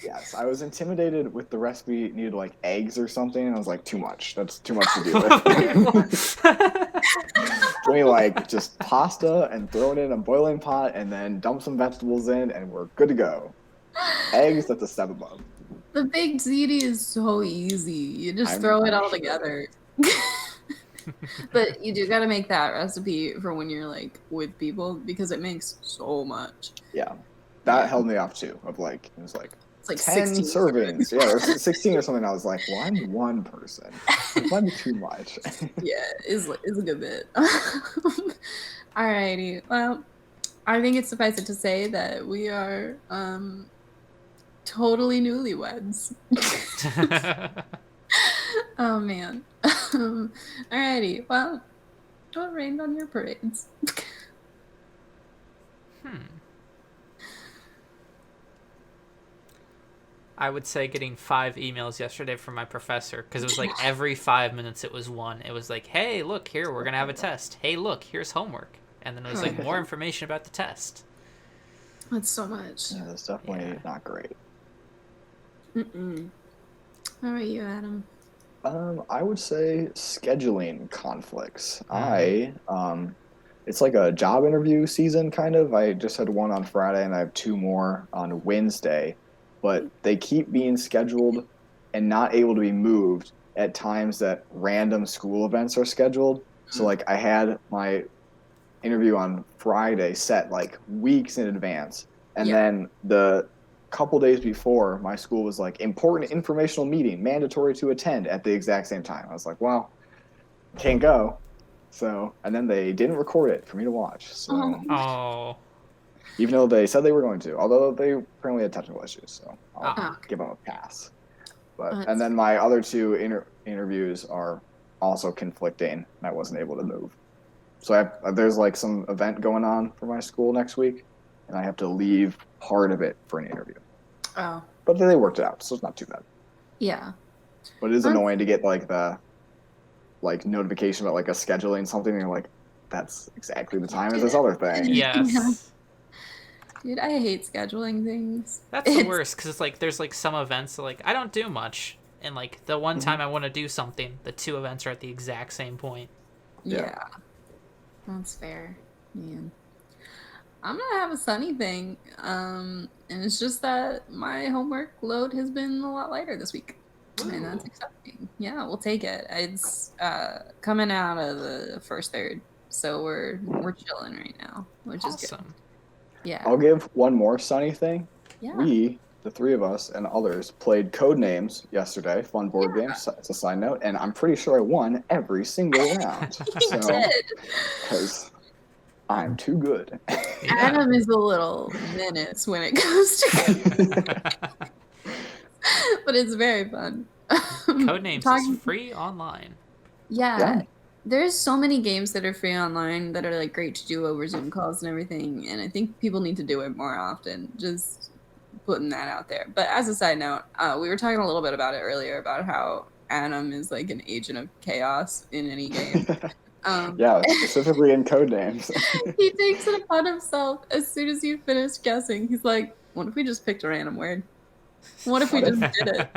[SPEAKER 4] Yes, I was intimidated with the recipe. It needed like eggs or something, and I was like, too much. That's too much to do with. Give me like just pasta and throw it in a boiling pot, and then dump some vegetables in, and we're good to go. Eggs, that's a step above.
[SPEAKER 2] The baked ziti is so easy. You just
[SPEAKER 4] I'm
[SPEAKER 2] throw it all
[SPEAKER 4] sure.
[SPEAKER 2] together. But you do got to make that recipe for when you're like with people because it makes so much.
[SPEAKER 4] Yeah, that held me off too. Of like, it was like
[SPEAKER 2] It's like
[SPEAKER 4] 10
[SPEAKER 2] 16
[SPEAKER 4] servings. Yeah, it was 16 or something. I was like, well, I'm one person. It might be too much.
[SPEAKER 2] Yeah, is a good bit. Alrighty. Well, I think it's suffice it to say that we are totally newlyweds. Oh man. Alrighty. Well, what rained on your parades?
[SPEAKER 3] I would say getting 5 emails yesterday from my professor because it was like every 5 minutes it was one. It was like, hey, look, here, we're going to have a test. Hey, look, here's homework. And then it was like more information about the test.
[SPEAKER 2] That's so much.
[SPEAKER 4] Yeah, that's definitely not great.
[SPEAKER 2] Mm-mm. How about you, Adam?
[SPEAKER 4] I would say scheduling conflicts. It's like a job interview season, kind of. I just had one on Friday, and I have 2 more on Wednesday. But they keep being scheduled and not able to be moved at times that random school events are scheduled. So, like, I had my interview on Friday set, like, weeks in advance. And then the couple days before, my school was like, important informational meeting, mandatory to attend at the exact same time. I was like, well, can't go. So, and then they didn't record it for me to watch. So,
[SPEAKER 3] Oh.
[SPEAKER 4] even though they said they were going to, although they apparently had technical issues, so I'll give them a pass. But and then my other 2 interviews are also conflicting, and I wasn't able to move. So there's like some event going on for my school next week, and I have to leave part of it for an interview.
[SPEAKER 2] Oh.
[SPEAKER 4] But they worked it out, so it's not too bad.
[SPEAKER 2] Yeah.
[SPEAKER 4] But it is annoying to get like the notification about like a scheduling something, and you're like, that's exactly the time as this other thing.
[SPEAKER 3] Yes.
[SPEAKER 2] Yeah. Dude, I hate scheduling things.
[SPEAKER 3] That's the worst because it's like there's like some events that like I don't do much, and like the one time I want to do something, the 2 events are at the exact same point.
[SPEAKER 2] Yeah. That's fair, man. I'm gonna have a sunny thing, and it's just that my homework load has been a lot lighter this week, and that's exciting. Yeah, we'll take it. It's coming out of the first third, so we're chilling right now, which is good. Yeah.
[SPEAKER 4] I'll give one more sunny thing.
[SPEAKER 2] Yeah.
[SPEAKER 4] We, the 3 of us and others, played Codenames yesterday. Fun board game. It's a side note, and I'm pretty sure I won every single round.
[SPEAKER 2] You did.
[SPEAKER 4] Because I'm too good.
[SPEAKER 2] Adam is a little menace when it comes to but it's very fun.
[SPEAKER 3] Codenames is free online.
[SPEAKER 2] Yeah. There's so many games that are free online that are like great to do over Zoom calls and everything, and I think people need to do it more often. Just putting that out there. But as a side note, we were talking a little bit about it earlier about how Adam is like an agent of chaos in any game.
[SPEAKER 4] Yeah, specifically in Codenames.
[SPEAKER 2] He takes it upon himself as soon as you finish guessing. He's like, what if we just picked a random word? What if we just did it?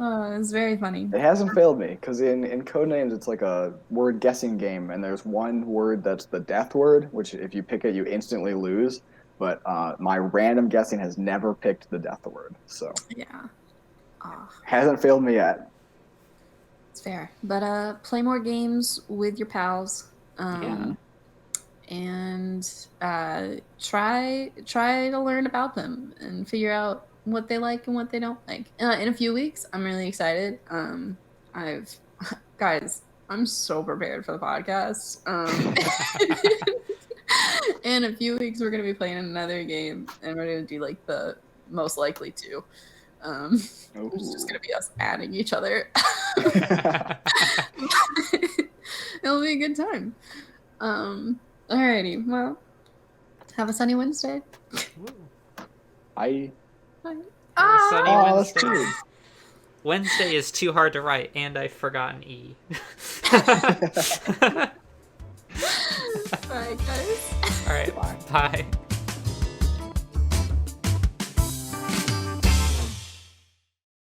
[SPEAKER 2] Oh, it's very funny.
[SPEAKER 4] It hasn't failed me because in Codenames it's like a word guessing game, and there's one word that's the death word, which if you pick it, you instantly lose. But my random guessing has never picked the death word, so
[SPEAKER 2] Yeah. Oh,
[SPEAKER 4] hasn't failed me yet.
[SPEAKER 2] it's fair. But play more games with your pals.
[SPEAKER 3] Yeah.
[SPEAKER 2] And try to learn about them and figure out what they like and what they don't like. In a few weeks, I'm really excited. I've guys, I'm so prepared for the podcast. In a few weeks, we're gonna be playing another game, and we're gonna do like the most likely to. It's just gonna be us adding each other. It'll be a good time. Alrighty, well, have a sunny Wednesday.
[SPEAKER 4] I
[SPEAKER 3] Sunny
[SPEAKER 4] Oh, that's
[SPEAKER 3] Wednesday.
[SPEAKER 4] true.
[SPEAKER 3] Wednesday is too hard to write, and I've forgotten E.
[SPEAKER 2] Bye, guys.
[SPEAKER 3] All right, bye.